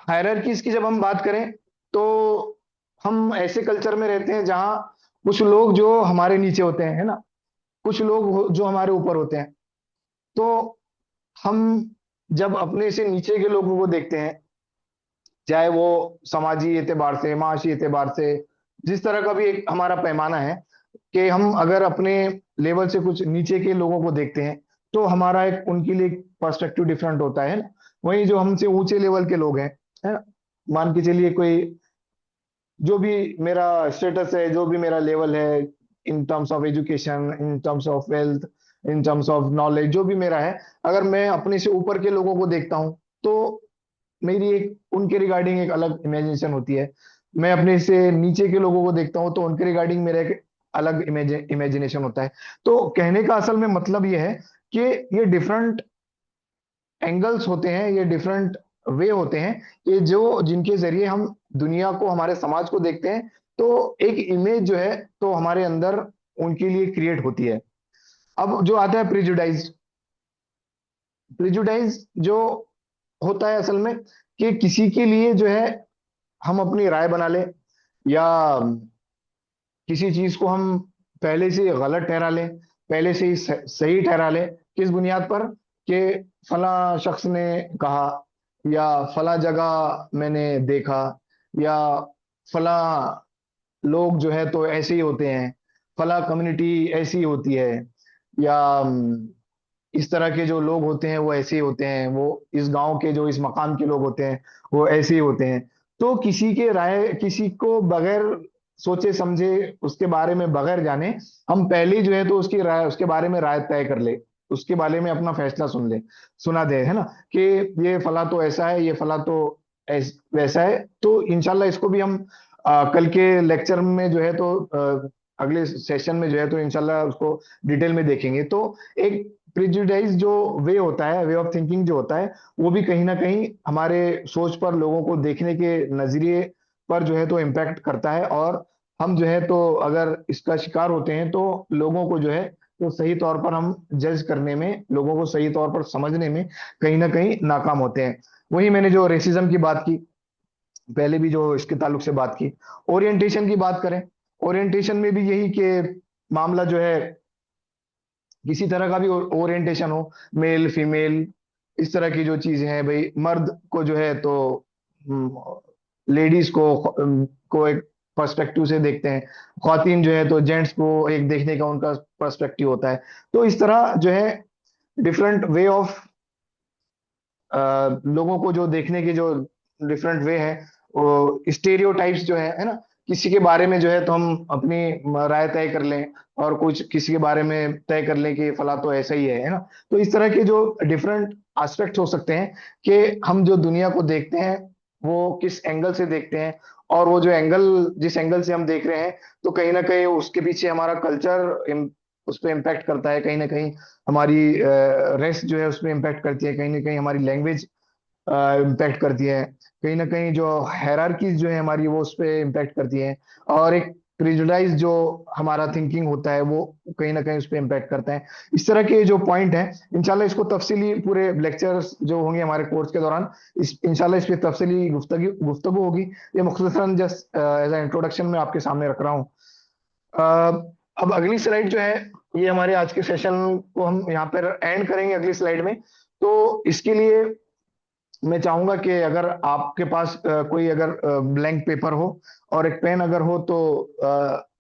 हायरार्कीज की जब हम बात करें, तो हम ऐसे कल्चर में रहते हैं जहाँ कुछ लोग जो हमारे नीचे होते हैं, है ना, कुछ लोग जो हमारे ऊपर होते हैं। तो हम जब अपने से नीचे के लोगों को देखते हैं, चाहे वो समाजी एतबार से, माशी एतबार से, जिस तरह का भी एक हमारा पैमाना है, कि हम अगर अपने लेवल से कुछ नीचे के लोगों को देखते हैं, तो हमारा एक उनके लिए पर्सपेक्टिव डिफरेंट होता है ना। वहीं जो हमसे ऊंचे लेवल के लोग हैं, है ना, मान के चलिए कोई, जो भी मेरा स्टेटस है, जो भी मेरा लेवल है, in terms of education, in terms of wealth, in terms of knowledge, जो भी मेरा है, अगर मैं अपने से ऊपर के लोगों को देखता हूं, तो मेरी एक उनके रिगार्डिंग एक अलग इमेजिनेशन होती है। मैं अपने से नीचे के लोगों को देखता हूं, तो उनके रिगार्डिंग मेरा एक अलग इमेजिनेशन होता है। तो कहने का असल में मतलब ये है कि ये डिफरेंट एंगल्स होते हैं, ये डिफरेंट वे होते हैं, कि जो जिनके जरिए हम दुनिया को, हमारे समाज को देखते हैं। तो एक इमेज जो है तो हमारे अंदर उनके लिए क्रिएट होती है। अब जो आता है प्रिजुडाइज, प्रिजुडाइज जो होता है असल में, कि किसी के लिए जो है हम अपनी राय बना लें, या किसी चीज को हम पहले से गलत ठहरा लें, पहले से ही सही ठहरा लें। किस बुनियाद पर? कि फला शख्स ने कहा, या फला जगह मैंने देखा, या फला लोग जो है तो ऐसे ही होते हैं, फला कम्युनिटी ऐसी होती है, या इस तरह के जो लोग होते हैं वो ऐसे ही होते हैं, वो इस गांव के जो इस मकाम के लोग होते हैं वो ऐसे ही होते हैं। तो किसी के राय, किसी को बगैर सोचे समझे, उसके बारे में बगैर जाने, हम पहले ही जो है तो उसकी राय, उसके बारे में राय तय कर ले, उसके बारे में अपना फैसला सुना दे, है ना, कि ये फला तो ऐसा है, ये फला तो वैसा है। तो इंशाल्लाह इसको भी हम कल के लेक्चर में जो है तो अगले सेशन में जो है तो इंशाल्लाह उसको डिटेल में देखेंगे। तो एक प्रिजुडाइज जो वे होता है, वे ऑफ थिंकिंग जो होता है, वो भी कहीं ना कहीं हमारे सोच पर, लोगों को देखने के नजरिए पर जो है तो इम्पैक्ट करता है। और हम जो है तो अगर इसका शिकार होते हैं, तो लोगों को जो है तो सही तौर पर हम जज करने में, लोगों को सही तौर पर समझने में कहीं ना कहीं नाकाम होते हैं। वही मैंने जो रेसिज्म की बात की, पहले भी जो इसके ताल्लुक से बात की, ओरिएंटेशन की बात करें, ओरिएंटेशन में भी यही कि मामला जो है, किसी तरह का भी ओरिएंटेशन हो, मेल फीमेल, इस तरह की जो चीजें हैं भाई, मर्द को जो है तो लेडीज को एक पर्सपेक्टिव से देखते हैं, ख्वातीन जो है तो जेंट्स को एक देखने का उनका पर्सपेक्टिव होता है। तो इस तरह जो है डिफरेंट वे ऑफ लोगों को जो देखने के जो डिफरेंट वे है, वो स्टेरियोटाइप्स जो है ना, किसी के बारे में जो है तो हम अपनी राय तय कर लें, और कुछ किसी के बारे में तय कर लें कि फला तो ऐसा ही है ना। तो इस तरह के जो डिफरेंट एस्पेक्ट्स हो सकते हैं, कि हम जो दुनिया को देखते हैं वो किस एंगल से देखते हैं, और वो जो एंगल, जिस एंगल से हम देख रहे हैं, तो कहीं ना कहीं उसके पीछे हमारा कल्चर उस पर इम्पैक्ट करता है, कहीं ना कहीं हमारी रेस जो है उसमें इम्पैक्ट करती है, कहीं ना कहीं हमारी लैंग्वेज इम्पैक्ट करती है, कहीं ना कहीं जो हायरार्कीज जो है हमारी वो उस पर इम्पैक्ट करती है, और एक प्रिजुडाइज जो हमारा थिंकिंग होता है वो कहीं ना कहीं उस पर इम्पैक्ट करता है। इस तरह के जो पॉइंट है, इंशाल्लाह इसको तफसीली पूरे लेक्चर्स जो होंगे हमारे कोर्स के दौरान, इस इंशाल्लाह इस पर तफसीली गुफ्तगू गुफ्तगू होगी। ये मुख्तसरन जस्ट एज ए इंट्रोडक्शन में आपके सामने रख रहा हूँ। अब अगली स्लाइड जो है, ये हमारे आज के सेशन को हम यहाँ पर एंड करेंगे अगली स्लाइड में। तो इसके लिए मैं चाहूंगा कि अगर आपके पास कोई अगर ब्लैंक पेपर हो और एक पेन अगर हो, तो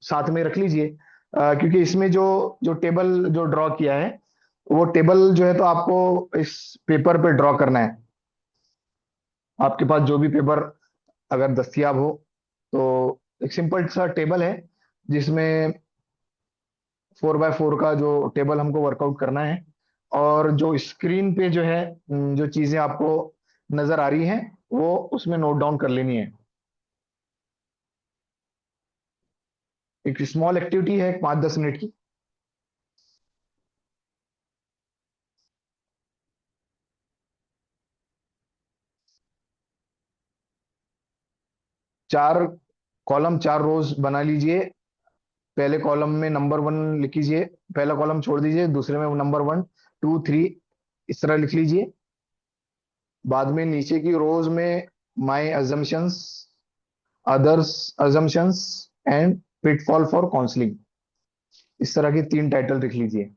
साथ में रख लीजिए, क्योंकि इसमें जो जो टेबल जो ड्रॉ किया है, वो टेबल जो है तो आपको इस पेपर पे ड्रॉ करना है। आपके पास जो भी पेपर अगर दस्तियाब हो, तो एक सिंपल सा टेबल है, जिसमें 4x4 का जो टेबल हमको वर्कआउट करना है। और जो स्क्रीन पे जो है, जो चीजें आपको नजर आ रही हैं, वो उसमें नोट डाउन कर लेनी है। एक स्मॉल एक्टिविटी है, 5-10 मिनट की। चार कॉलम, चार रोज बना लीजिए। पहले कॉलम में नंबर वन लिख लीजिए, पहला कॉलम छोड़ दीजिए, दूसरे में नंबर वन, टू, थ्री, इस तरह लिख लीजिए। बाद में नीचे की रोज में my assumptions, others assumptions and pitfall for counselling, इस तरह के तीन टाइटल लिख लीजिए।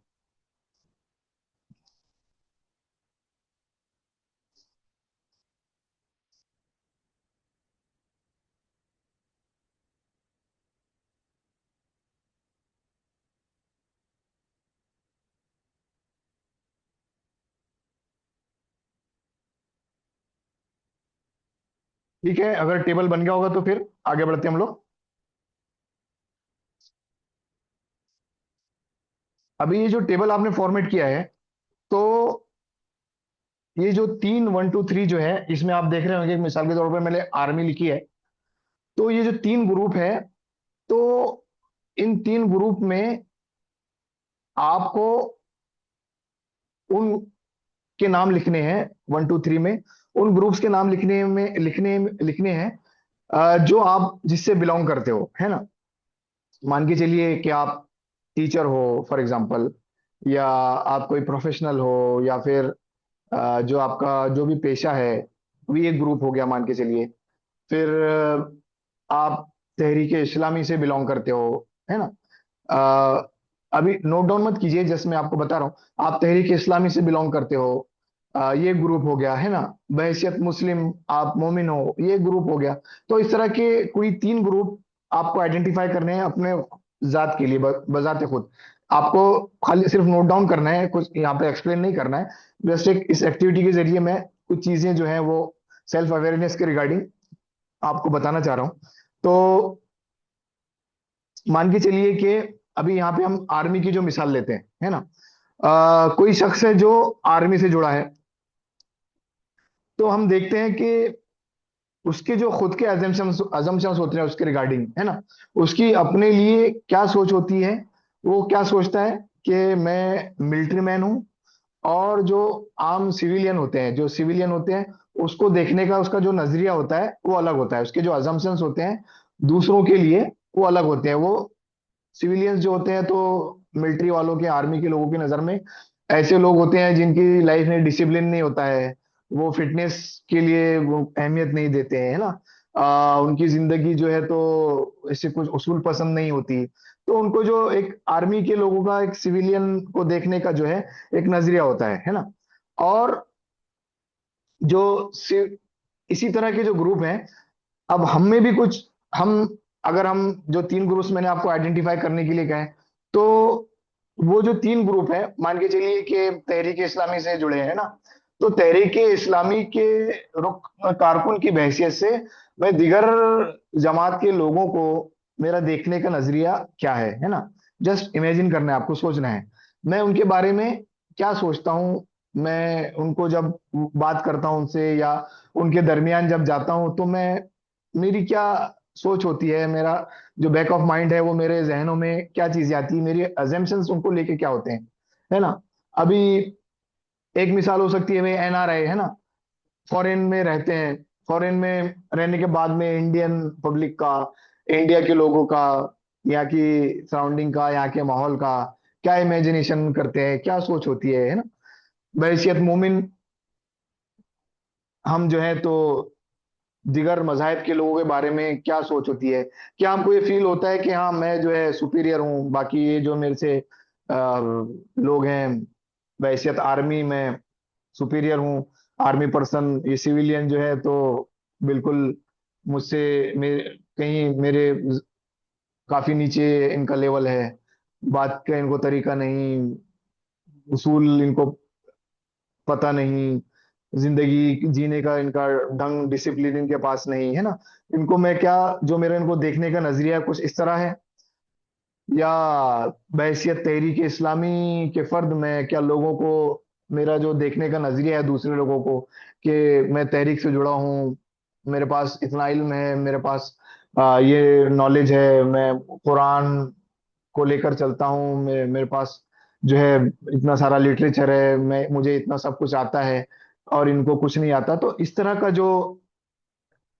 ठीक है, अगर टेबल बन गया होगा तो फिर आगे बढ़ते हैं हम लोग। अभी ये जो टेबल आपने फॉर्मेट किया है, तो ये जो तीन, वन टू थ्री जो है, इसमें आप देख रहे होंगे कि मिसाल के तौर पर मैंने आर्मी लिखी है। तो ये जो तीन ग्रुप है, तो इन तीन ग्रुप में आपको उन के नाम लिखने हैं, वन टू थ्री में उन ग्रुप्स के नाम लिखने हैं जो आप जिससे बिलोंग करते हो, है ना। मान के चलिए कि आप टीचर हो फॉर एग्जांपल, या आप कोई प्रोफेशनल हो, या फिर जो आपका जो भी पेशा है, भी एक ग्रुप हो गया मान के चलिए। फिर आप तहरीक इस्लामी से बिलोंग करते हो, है ना। अभी नोट डाउन मत कीजिए, जस्ट मैं आपको बता रहा हूँ, आप तहरीक इस्लामी से बिलोंग करते हो, ये ग्रुप हो गया, है ना। बहैसियत मुस्लिम आप मोमिन हो, ये ग्रुप हो गया। तो इस तरह के कोई तीन ग्रुप आपको आइडेंटिफाई करने हैं अपने जात के लिए, बजाते खुद। आपको खाली सिर्फ नोट डाउन करना है, कुछ यहाँ पे एक्सप्लेन नहीं करना है। जस्ट एक इस एक्टिविटी के जरिए मैं कुछ चीजें जो है वो सेल्फ अवेयरनेस के रिगार्डिंग आपको बताना चाह रहा हूँ। तो मान के चलिए कि अभी यहाँ पे हम आर्मी की जो मिसाल लेते हैं, है ना। कोई शख्स है जो आर्मी से जुड़ा है, तो हम देखते हैं कि उसके जो खुद के अजम्पशंस होते हैं उसके रिगार्डिंग, है ना। उसकी अपने लिए क्या सोच होती है, वो क्या सोचता है कि मैं मिलिट्री मैन हूं। और जो आम सिविलियन होते हैं, जो सिविलियन होते हैं, उसको देखने का उसका जो नजरिया होता है वो अलग होता है। उसके जो अजम्पशंस होते हैं दूसरों के लिए वो अलग होते हैं। वो सिविलियंस जो होते हैं, तो मिलिट्री वालों के, आर्मी के लोगों की नजर में ऐसे लोग होते हैं जिनकी लाइफ में डिसिप्लिन नहीं होता है। वो फिटनेस के लिए वो अहमियत नहीं देते हैं, है ना। उनकी जिंदगी जो है तो ऐसे कुछ उसूल पसंद नहीं होती। तो उनको जो एक आर्मी के लोगों का एक सिविलियन को देखने का जो है एक नजरिया होता है ना। और जो इसी तरह के जो ग्रुप हैं, अब हम में भी कुछ, हम अगर हम जो तीन ग्रुप्स मैंने आपको आइडेंटिफाई करने के लिए कहे, तो वो जो तीन ग्रुप है, मान के चलिए कि तहरीक इस्लामी से जुड़े हैं ना। तो तहरीक इस्लामी के रुख कारकुन की हैसियत से मैं दिगर जमात के लोगों को, मेरा देखने का नजरिया क्या है ना। जस्ट इमेजिन करना है आपको, सोचना है मैं उनके बारे में क्या सोचता हूँ। मैं उनको जब बात करता हूँ उनसे, या उनके दरमियान जब जाता हूँ, तो मैं, मेरी क्या सोच होती है, मेरा जो बैक ऑफ माइंड है वो मेरे जहनों में क्या चीजें आती है, मेरी अजम्पशंस उनको लेके क्या होते हैं, है ना। अभी एक मिसाल हो सकती है, वे एनआरआई है ना, फॉरेन में रहते हैं। फॉरेन में रहने के बाद में इंडियन पब्लिक का, इंडिया के लोगों का, यहाँ की सराउंडिंग का, यहाँ के माहौल का क्या इमेजिनेशन करते हैं, क्या सोच होती है ना। बहैसियत मोमिन हम जो है तो दिगर मजाहब के लोगों के बारे में क्या सोच होती है। क्या हमको ये फील होता है कि हाँ मैं जो है सुपीरियर हूँ, बाकी ये जो मेरे से लोग हैं, बहैसियत आर्मी में सुपीरियर हूँ। आर्मी पर्सन, ये सिविलियन जो है तो बिल्कुल मुझसे कहीं मेरे काफी नीचे इनका लेवल है। बात का इनको तरीका नहीं, उसूल इनको पता नहीं, जिंदगी जीने का इनका ढंग, डिसिप्लिन इनके पास नहीं है ना। इनको मैं क्या, जो मेरा इनको देखने का नजरिया कुछ इस तरह है। या बहैसियत तहरीक इस्लामी के फर्द में क्या लोगों को, मेरा जो देखने का नजरिया है दूसरे लोगों को, कि मैं तहरीक से जुड़ा हूँ, मेरे पास इतना इल्म है, मेरे पास ये नॉलेज है, मैं कुरान को लेकर चलता हूँ, मेरे पास जो है इतना सारा लिटरेचर है, मैं मुझे इतना सब कुछ आता है और इनको कुछ नहीं आता। तो इस तरह का जो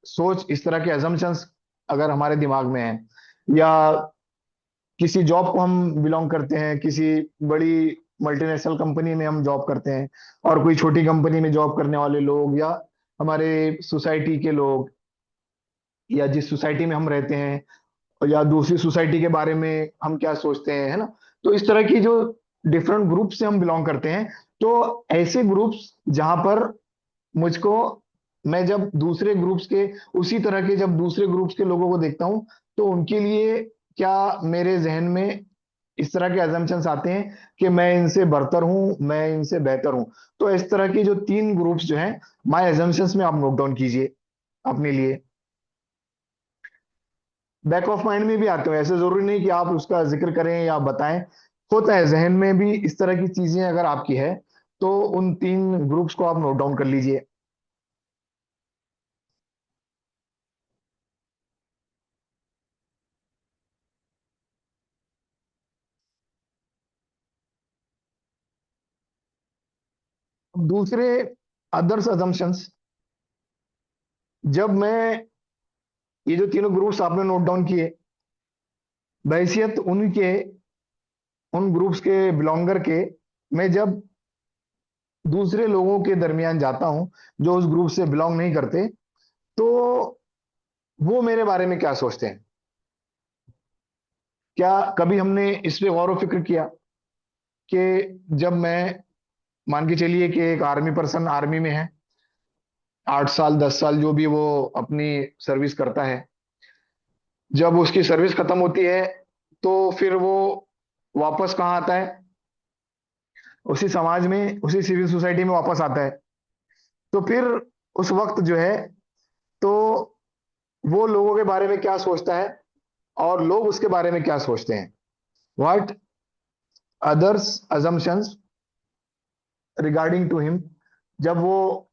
सोच, इस तरह के अजम्पशंस अगर हमारे दिमाग में है, या किसी जॉब को हम बिलोंग करते हैं, किसी बड़ी मल्टीनेशनल कंपनी में हम जॉब करते हैं, और कोई छोटी कंपनी में जॉब करने वाले लोग, या हमारे सोसाइटी के लोग, या जिस सोसाइटी में हम रहते हैं, या दूसरी सोसाइटी के बारे में हम क्या सोचते हैं, है ना। तो इस तरह की जो डिफरेंट ग्रुप से हम बिलोंग करते हैं, तो ऐसे ग्रुप्स जहां पर मुझको, मैं जब दूसरे ग्रुप्स के, उसी तरह के जब दूसरे ग्रुप्स के लोगों को देखता हूं, तो उनके लिए क्या मेरे जहन में इस तरह के अजम्पशंस आते हैं कि मैं इनसे बरतर हूं, मैं इनसे बेहतर हूं। तो इस तरह की जो तीन ग्रुप्स जो हैं, माय अजम्पशंस में आप नोट डाउन कीजिए अपने लिए। बैक ऑफ माइंड में भी आते हो, ऐसे जरूरी नहीं कि आप उसका जिक्र करें या बताएं। होता है जहन में भी इस तरह की चीजें अगर आपकी है, तो उन तीन ग्रुप्स को आप नोट डाउन कर लीजिए। दूसरे अदर्स अजम्पशंस, जब मैं, ये जो तीनों ग्रुप्स आपने नोट डाउन किए, बहैसियत उनके, उन ग्रुप्स के बिलोंगर के, मैं जब दूसरे लोगों के दरमियान जाता हूं जो उस ग्रुप से बिलोंग नहीं करते, तो वो मेरे बारे में क्या सोचते हैं? क्या कभी हमने इस पे गौर व फिक्र किया कि जब मैं, मान के चलिए कि एक आर्मी पर्सन आर्मी में है, 8 साल 10 साल जो भी वो अपनी सर्विस करता है, जब उसकी सर्विस खत्म होती है, तो फिर वो वापस कहाँ आता है? उसी समाज में, उसी सिविल सोसाइटी में वापस आता है। तो फिर उस वक्त जो है, तो वो लोगों के बारे में क्या सोचता है, और लोग उसके बारे में क्या सोचते हैं? What others assumptions regarding to him, जब वो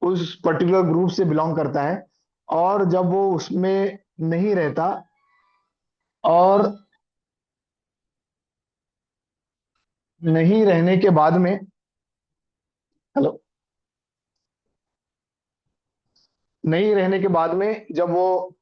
उस पर्टिकुलर ग्रुप से बिलोंग करता है, और जब वो उसमें नहीं रहता, और नहीं रहने के बाद में, हेलो, नहीं रहने के बाद में जब वो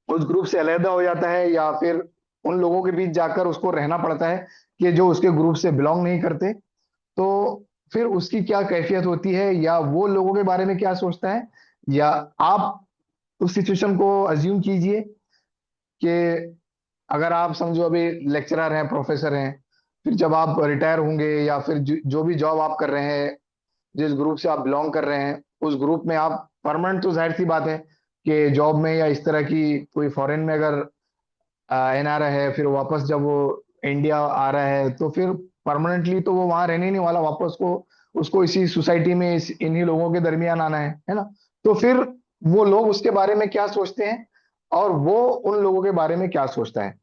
उस ग्रुप से अलहदा हो जाता है, या फिर उन लोगों के बीच जाकर उसको रहना पड़ता है कि जो उसके ग्रुप से बिलोंग नहीं करते, तो फिर उसकी क्या कैफियत होती है, या वो लोगों के बारे में क्या सोचता है? या आप उस सिचुएशन को अज्यूम कीजिए कि अगर आप समझो अभी लेक्चरर हैं, प्रोफेसर हैं, फिर जब आप रिटायर होंगे, या फिर जो भी जॉब आप कर रहे हैं, जिस ग्रुप से आप बिलोंग कर रहे हैं, उस ग्रुप में आप परमानेंट, तो जाहिर सी बात है कि जॉब में या इस तरह की कोई फॉरेन में अगर एनआरआई है, फिर वापस जब वो इंडिया आ रहा है, तो फिर परमानेंटली तो वो वहां रहने ही नहीं वाला, वापस को उसको इसी सोसाइटी में, इन्हीं लोगों के दरमियान आना है ना। तो फिर वो लोग उसके बारे में क्या सोचते हैं, और वो उन लोगों के बारे में क्या सोचता है?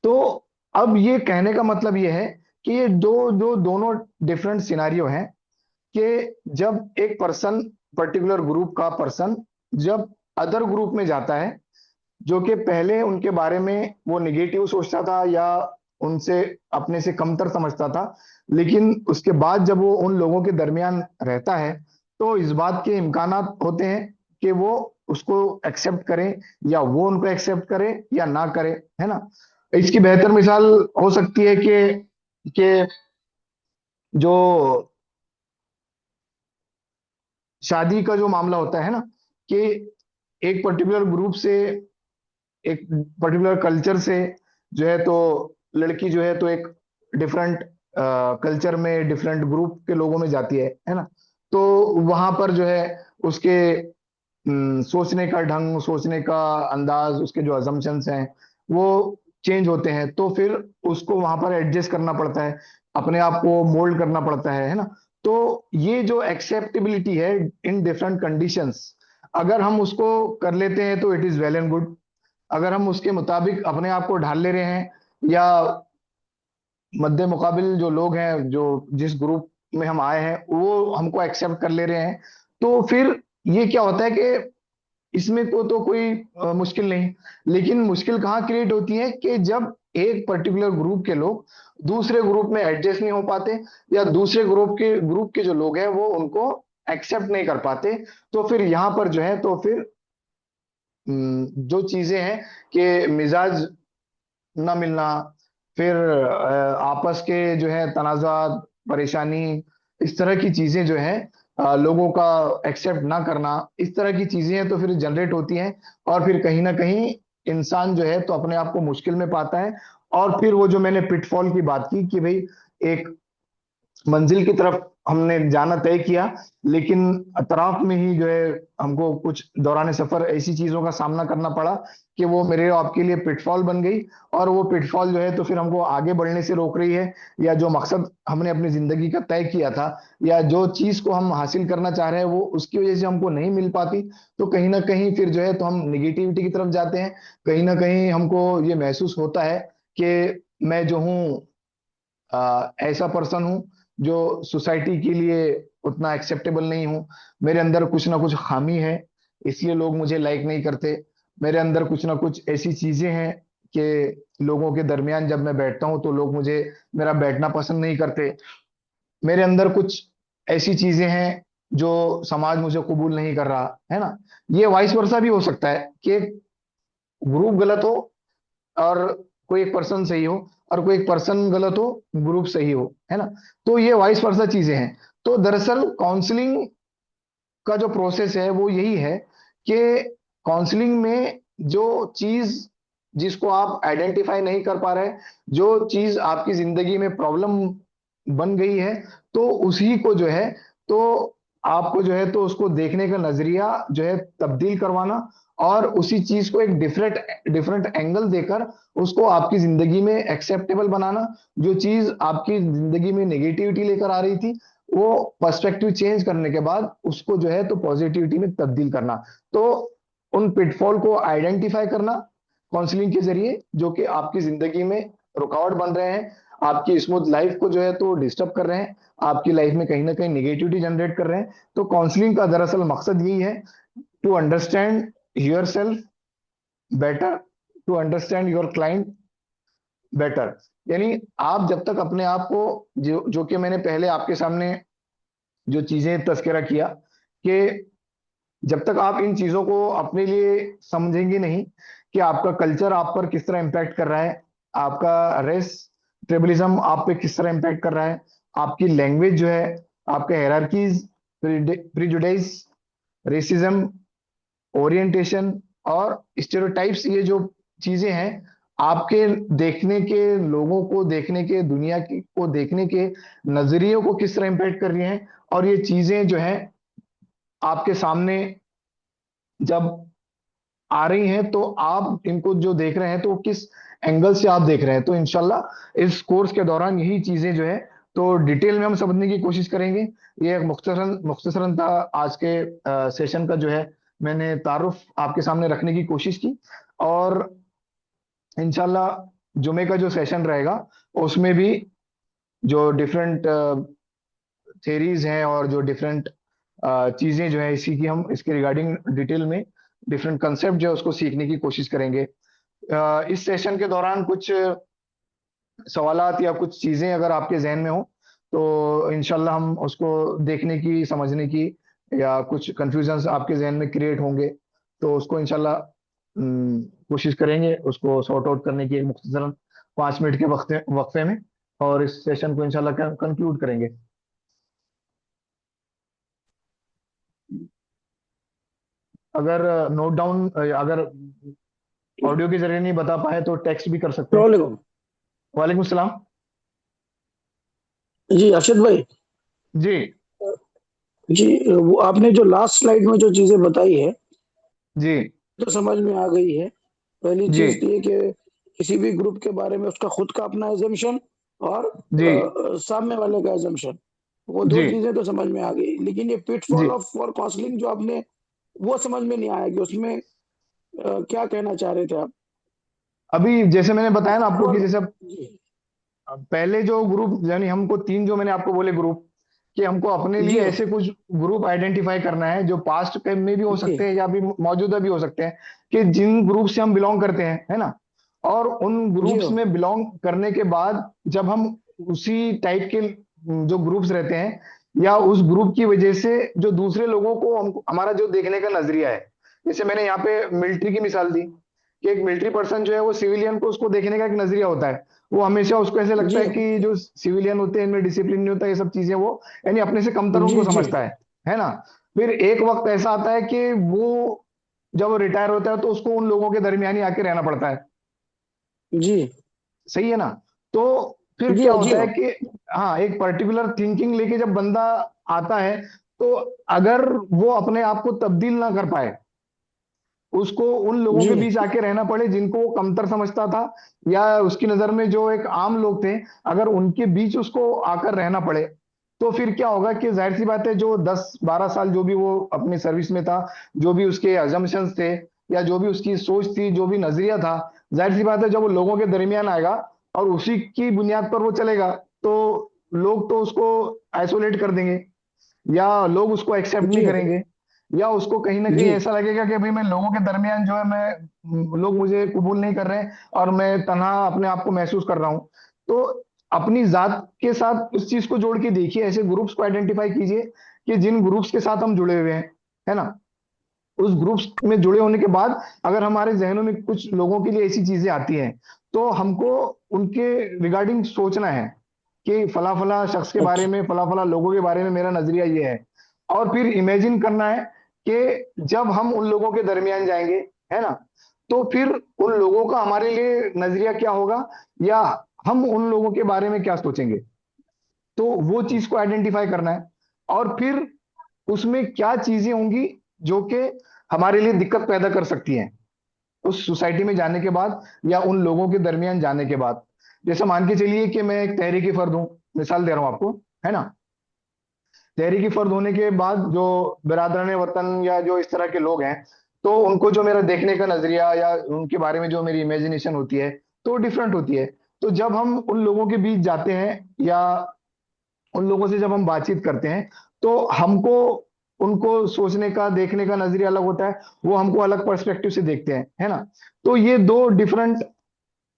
तो अब ये कहने का मतलब ये है कि ये दो जो दोनों डिफरेंट सिनारियो हैं, कि जब एक पर्सन, पर्टिकुलर ग्रुप का पर्सन, जब अदर ग्रुप में जाता है, जो कि पहले उनके बारे में वो निगेटिव सोचता था, या उनसे, अपने से कमतर समझता था, लेकिन उसके बाद जब वो उन लोगों के दरमियान रहता है, तो इस बात के इम्कानात होते हैं कि वो उसको एक्सेप्ट करें, या वो उनको एक्सेप्ट करे या ना करे, है ना। इसकी बेहतर मिसाल हो सकती है कि जो शादी का जो मामला होता है ना, कि एक पर्टिकुलर ग्रुप से, एक पर्टिकुलर कल्चर से जो है, तो लड़की जो है तो एक डिफरेंट कल्चर में, डिफरेंट ग्रुप के लोगों में जाती है ना। तो वहां पर जो है उसके सोचने का ढंग, सोचने का अंदाज, उसके जो अजम्पशंस हैं, वो चेंज होते हैं। तो फिर उसको वहां पर एडजस्ट करना पड़ता है, अपने आप को मोल्ड करना पड़ता है ना। तो ये जो एक्सेप्टेबिलिटी है इन डिफरेंट कंडीशंस, अगर हम उसको कर लेते हैं तो it is well and good. अगर हम उसके मुताबिक अपने आप को ढाल ले रहे हैं, या मध्य मुकाबिल जो लोग हैं, जो जिस ग्रुप में हम आए हैं वो हमको एक्सेप्ट कर ले रहे हैं, तो फिर ये क्या होता है कि इसमें तो कोई मुश्किल नहीं। लेकिन मुश्किल कहाँ क्रिएट होती है कि जब एक पर्टिकुलर ग्रुप के लोग दूसरे ग्रुप में एडजस्ट नहीं हो पाते, या दूसरे ग्रुप के जो लोग हैं वो उनको एक्सेप्ट नहीं कर पाते, तो फिर यहां पर जो है, तो फिर जो चीजें हैं कि मिजाज ना मिलना, फिर आपस के जो है तनाज़ात, परेशानी, इस तरह की चीजें जो है लोगों का एक्सेप्ट ना करना, इस तरह की चीजें तो फिर जनरेट होती हैं। और फिर कहीं ना कहीं इंसान जो है तो अपने आप को मुश्किल में पाता है। और फिर वो जो मैंने पिटफॉल की बात की कि भाई एक मंजिल की तरफ हमने जाना तय किया, लेकिन अतराफ में ही जो है हमको कुछ दौरान सफर ऐसी चीजों का सामना करना पड़ा कि वो मेरे और आपके लिए पिटफॉल बन गई। और वो पिटफॉल जो है तो फिर हमको आगे बढ़ने से रोक रही है, या जो मकसद हमने अपनी जिंदगी का तय किया था, या जो चीज को हम हासिल करना चाह रहे हैं वो उसकी वजह से हमको नहीं मिल पाती, तो कहीं ना कहीं फिर जो है तो हम निगेटिविटी की तरफ जाते हैं। कहीं ना कहीं हमको ये महसूस होता है कि मैं जो हूँ ऐसा पर्सन हूं जो सोसाइटी के लिए उतना एक्सेप्टेबल नहीं हूं। मेरे अंदर कुछ ना कुछ खामी है, इसलिए लोग मुझे लाइक नहीं करते। मेरे अंदर कुछ ना कुछ ऐसी चीजें हैं कि लोगों के दरमियान जब मैं बैठता हूं तो लोग मुझे मेरा बैठना पसंद नहीं करते। मेरे अंदर कुछ ऐसी चीजें हैं जो समाज मुझे कबूल नहीं कर रहा है ना। ये वाइस वर्सा भी हो सकता है कि ग्रुप गलत हो और कोई एक पर्सन सही हो, और कोई एक पर्सन गलत हो, ग्रुप सही हो, है ना। तो ये वाइस वर्सा चीजें हैं। तो दरअसल काउंसलिंग का जो प्रोसेस है वो यही है कि काउंसलिंग में जो चीज जिसको आप आइडेंटिफाई नहीं कर पा रहे, जो चीज आपकी जिंदगी में प्रॉब्लम बन गई है, तो उसी को जो है तो आपको जो है तो उसको देखने का नजरिया जो है तब्दील करवाना, और उसी चीज को एक डिफरेंट डिफरेंट एंगल देकर उसको आपकी जिंदगी में एक्सेप्टेबल बनाना। जो चीज आपकी जिंदगी में नेगेटिविटी लेकर आ रही थी, वो पर्सपेक्टिव चेंज करने के बाद उसको जो है तो पॉजिटिविटी में तब्दील करना। तो उन पिटफॉल को आइडेंटिफाई करना काउंसलिंग के जरिए, जो कि आपकी जिंदगी में रुकावट बन रहे हैं, आपकी स्मूथ लाइफ को जो है तो डिस्टर्ब कर रहे हैं, आपकी लाइफ में कहीं ना कहीं निगेटिविटी जनरेट कर रहे हैं। तो काउंसलिंग का दरअसल मकसद यही है, to understand yourself better, to understand your client better. यानी आप जब तक अपने आप को, जो जो कि मैंने पहले आपके सामने जो चीजें तस्करा किया, कि जब तक आप इन चीजों को अपने लिए समझेंगे नहीं कि आपका कल्चर आप पर किस तरह इंपैक्ट कर रहा है, आपका रेस ट्रिबलिज्म आप पे किस तरह इंपैक्ट कर रहा है, आपकी लैंग्वेज जो है, आपके हेरारकीज, प्रिजुडाइज, रेसिज्म, ओरिएंटेशन और स्टेरियोटाइप्स, ये जो चीजें हैं आपके देखने के, लोगों को देखने के, दुनिया की को देखने के नजरियों को किस तरह इंपैक्ट कर रही हैं। और ये चीजें जो है आपके सामने जब आ रही हैं तो आप इनको जो देख रहे हैं तो किस एंगल से आप देख रहे हैं। तो इंशाल्लाह इस कोर्स के दौरान यही चीजें जो है तो डिटेल में हम समझने की कोशिश करेंगे। ये एक मुख्तसरन था आज के सेशन का जो है, मैंने तारुफ आपके सामने रखने की कोशिश की। और इंशाल्लाह जुमे का जो सेशन रहेगा उसमें भी जो डिफरेंट थेरीज हैं और जो डिफरेंट चीजें जो है इसी की, हम इसके रिगार्डिंग डिटेल में डिफरेंट कंसेप्ट जो है उसको सीखने की कोशिश करेंगे। इस सेशन के दौरान कुछ सवालात या कुछ चीजें अगर आपके जहन में हो तो इंशाल्लाह हम उसको देखने की, समझने की, या कुछ कंफ्यूजन्स आपके जहन में क्रिएट होंगे तो उसको इंशाल्लाह कोशिश करेंगे उसको सॉर्ट आउट करने की, एक मुख्तसरन 5 मिनट के वक्फे में। और इस सेशन को इंशाल्लाह कंक्लूड करेंगे। अगर नोट डाउन, अगर ऑडियो के जरिए नहीं बता पाए तो टेक्स्ट भी कर सकते हैं। सलामकुम। वालेकुम सलाम। जी अरशद भाई। जी। जी वो आपने जो लास्ट स्लाइड में जो चीजें बताई है जी। तो समझ में आ गई है। पहली जी। चीज ये कि किसी भी ग्रुप के बारे में उसका खुद का अपना एजम्पशन और जी। सामने वाले का एजम्पशन, वो जी। दो चीजें तो समझ में आ गई। लेकिन ये जी। पिटफॉल ऑफ फॉर काउंसलिंग जो आपने, वो समझ में नहीं आया कि उसमें क्या कहना चाह रहे थे आप। अभी जैसे मैंने बताया ना आपको कि पिटफॉल। जैसे जी। पहले जो ग्रुप, यानी हमको तीन जो मैंने आपको बोले ग्रुप, कि हमको अपने लिए जी। ऐसे कुछ ग्रुप आइडेंटिफाई करना है जो पास्ट के में भी हो जी। सकते हैं या भी मौजूदा भी हो सकते हैं, कि जिन ग्रुप से हम बिलोंग करते हैं, है ना। और उन जी। ग्रुप्स में बिलोंग करने के बाद जब हम उसी टाइप के जो ग्रुप्स रहते हैं, या उस ग्रुप की वजह से जो दूसरे लोगों को हमारा जो देखने का नजरिया है, जैसे मैंने यहाँ पे मिलिट्री की मिसाल दी कि एक मिलिट्री पर्सन जो है वो सिविलियन को उसको देखने का एक नजरिया होता है। वो हमेशा उसको ऐसे लगता जी है कि जो सिविलियन होते हैं इनमें डिसिप्लिन नहीं होता, ये सब चीजें वो यानी अपने से कमतर जी उनको जी समझता है ना। फिर एक वक्त ऐसा आता है कि वो जब वो रिटायर होता है तो उसको उन लोगों के दरमियान ही आके रहना पड़ता है। जी सही है ना। तो फिर जी क्या जी होता है कि हाँ, एक पर्टिकुलर थिंकिंग लेके जब बंदा आता है, तो अगर वो अपने आप को तब्दील ना कर पाए, उसको उन लोगों जी के बीच आके रहना पड़े जिनको वो कमतर समझता था, या उसकी नजर में जो एक आम लोग थे, अगर उनके बीच उसको आकर रहना पड़े, तो फिर क्या होगा कि जाहिर सी बात है, जो 10-12 साल जो भी वो अपनी सर्विस में था, जो भी उसके अजम्पशंस थे, या जो भी उसकी सोच थी, जो भी नजरिया था, जाहिर सी बात है जब वो लोगों के दरमियान आएगा और उसी की बुनियाद पर वो चलेगा, तो लोग तो उसको आइसोलेट कर देंगे, या लोग उसको एक्सेप्ट नहीं जी करेंगे, या उसको कहीं ना कहीं जी ऐसा लगेगा कि भाई मैं लोगों के दरमियान जो है, मैं लोग मुझे कबूल नहीं कर रहे हैं और मैं तन्हा अपने आप को महसूस कर रहा हूं। तो अपनी जात के साथ उस चीज को जोड़ के देखिए, ऐसे ग्रुप्स को आइडेंटिफाई कीजिए कि जिन ग्रुप्स के साथ हम जुड़े हुए हैं, है ना। उस ग्रुप्स में जुड़े होने के बाद अगर हमारे जहनों में कुछ लोगों के लिए ऐसी चीजें आती हैं, तो हमको उनके रिगार्डिंग सोचना है कि फला फला शख्स के बारे अच्छा में, फला फला लोगों के बारे में मेरा नजरिया ये है। और फिर इमेजिन करना है कि जब हम उन लोगों के दरमियान जाएंगे, है ना, तो फिर उन लोगों का हमारे लिए नजरिया क्या होगा, या हम उन लोगों के बारे में क्या सोचेंगे। तो वो चीज को आइडेंटिफाई करना है, और फिर उसमें क्या चीजें होंगी जो कि हमारे लिए दिक्कत पैदा कर सकती हैं उस सोसाइटी में जाने के बाद, या उन लोगों के दरमियान जाने के बाद। जैसे मान के चलिए कि मैं एक तहरीकी फर्द हूं, मिसाल दे रहा हूं आपको, है ना। तहरीकी फर्द होने के बाद जो बिरादरान वतन या जो इस तरह के लोग हैं, तो उनको जो मेरा देखने का नजरिया या उनके बारे में जो मेरी इमेजिनेशन होती है, तो डिफरेंट होती है। तो जब हम उन लोगों के बीच जाते हैं, या उन लोगों से जब हम बातचीत करते हैं, तो हमको उनको सोचने का, देखने का नजरिया अलग होता है। वो हमको अलग पर्सपेक्टिव से देखते हैं, है ना। तो ये दो डिफरेंट,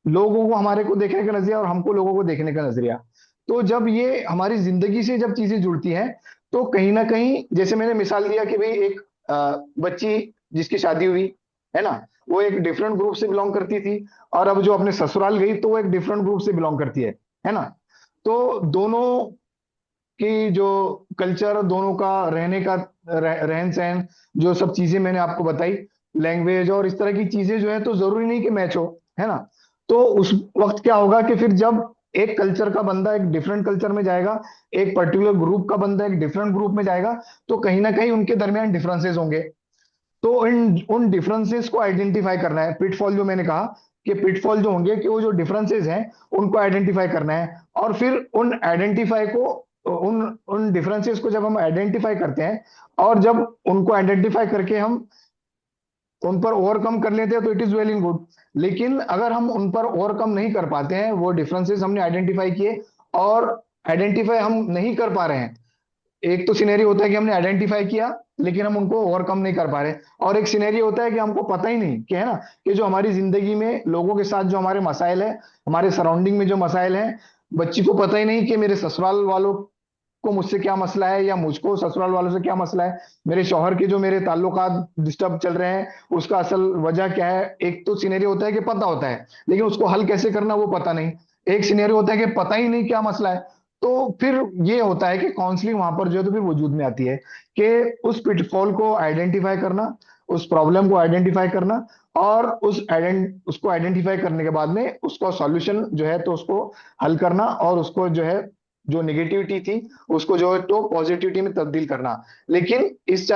लोगों को हमारे को देखने का नजरिया और हमको लोगों को देखने का नजरिया। तो जब ये हमारी जिंदगी से जब चीजें जुड़ती हैं, तो कहीं ना कहीं, जैसे मैंने मिसाल दिया कि भाई एक बच्ची जिसकी शादी हुई, है ना, वो एक डिफरेंट ग्रुप से बिलोंग करती थी, और अब जो अपने ससुराल गई तो वो एक डिफरेंट ग्रुप से बिलोंग करती है ना। तो दोनों की जो कल्चर, दोनों का रहने का, रहन सहन, जो सब चीजें मैंने आपको बताई, लैंग्वेज और इस तरह की चीजें जो है, तो जरूरी नहीं कि मैच हो, है ना। तो उस वक्त क्या होगा कि फिर जब एक कल्चर का बंदा एक डिफरेंट कल्चर में जाएगा, एक पर्टिकुलर ग्रुप का बंदा एक डिफरेंट ग्रुप में जाएगा, तो कहीं ना कहीं उनके दरमियान डिफरेंसेस होंगे। तो इन उन डिफरेंसेस को आइडेंटिफाई करना है, पिटफॉल जो मैंने कहा कि पिटफॉल जो होंगे, कि वो जो डिफरेंसेस हैं उनको आइडेंटिफाई करना है, और फिर उन आइडेंटिफाई को, उन उन डिफरेंसेस को जब हम आइडेंटिफाई करते हैं, और जब उनको आइडेंटिफाई करके हम उन पर ओवरकम कर लेते हैं, तो it is well in good. लेकिन अगर हम उन पर ओवरकम नहीं कर पाते हैं, वो डिफरेंसेस हमने आइडेंटिफाई किए और आइडेंटिफाई हम नहीं कर पा रहे हैं, एक तो सिनेरियो होता है कि हमने आइडेंटिफाई किया लेकिन हम उनको ओवरकम नहीं कर पा रहे, और एक सिनेरियो होता है कि हमको पता ही नहीं कि, है ना, कि जो हमारी जिंदगी में लोगों के साथ जो हमारे मसाइल है, हमारे सराउंडिंग में जो मसाइल हैं, बच्ची को पता ही नहीं कि मेरे ससुराल वालों को मुझसे क्या मसला है, या मुझको ससुराल वालों से क्या मसला है, मेरे शौहर के जो मेरे ताल्लुकात डिस्टर्ब चल रहे हैं, उसका असल वजह क्या है। एक तो सिनेरियो होता है कि पता होता है लेकिन उसको हल कैसे करना वो पता नहीं। एक सिनेरियो होता है कि पता ही नहीं क्या मसला है। तो फिर ये होता है कि काउंसलिंग वहां पर जो है तो फिर वजूद में आती है कि उस पिटफॉल को आइडेंटिफाई करना, उस प्रॉब्लम को आइडेंटिफाई करना, और उसको आइडेंटिफाई करने के बाद में उसका सॉल्यूशन जो है तो उसको हल करना, और उसको जो है, जो नेगेटिविटी थी उसको जो है तो पॉजिटिविटी में तब्दील करना। लेकिन इस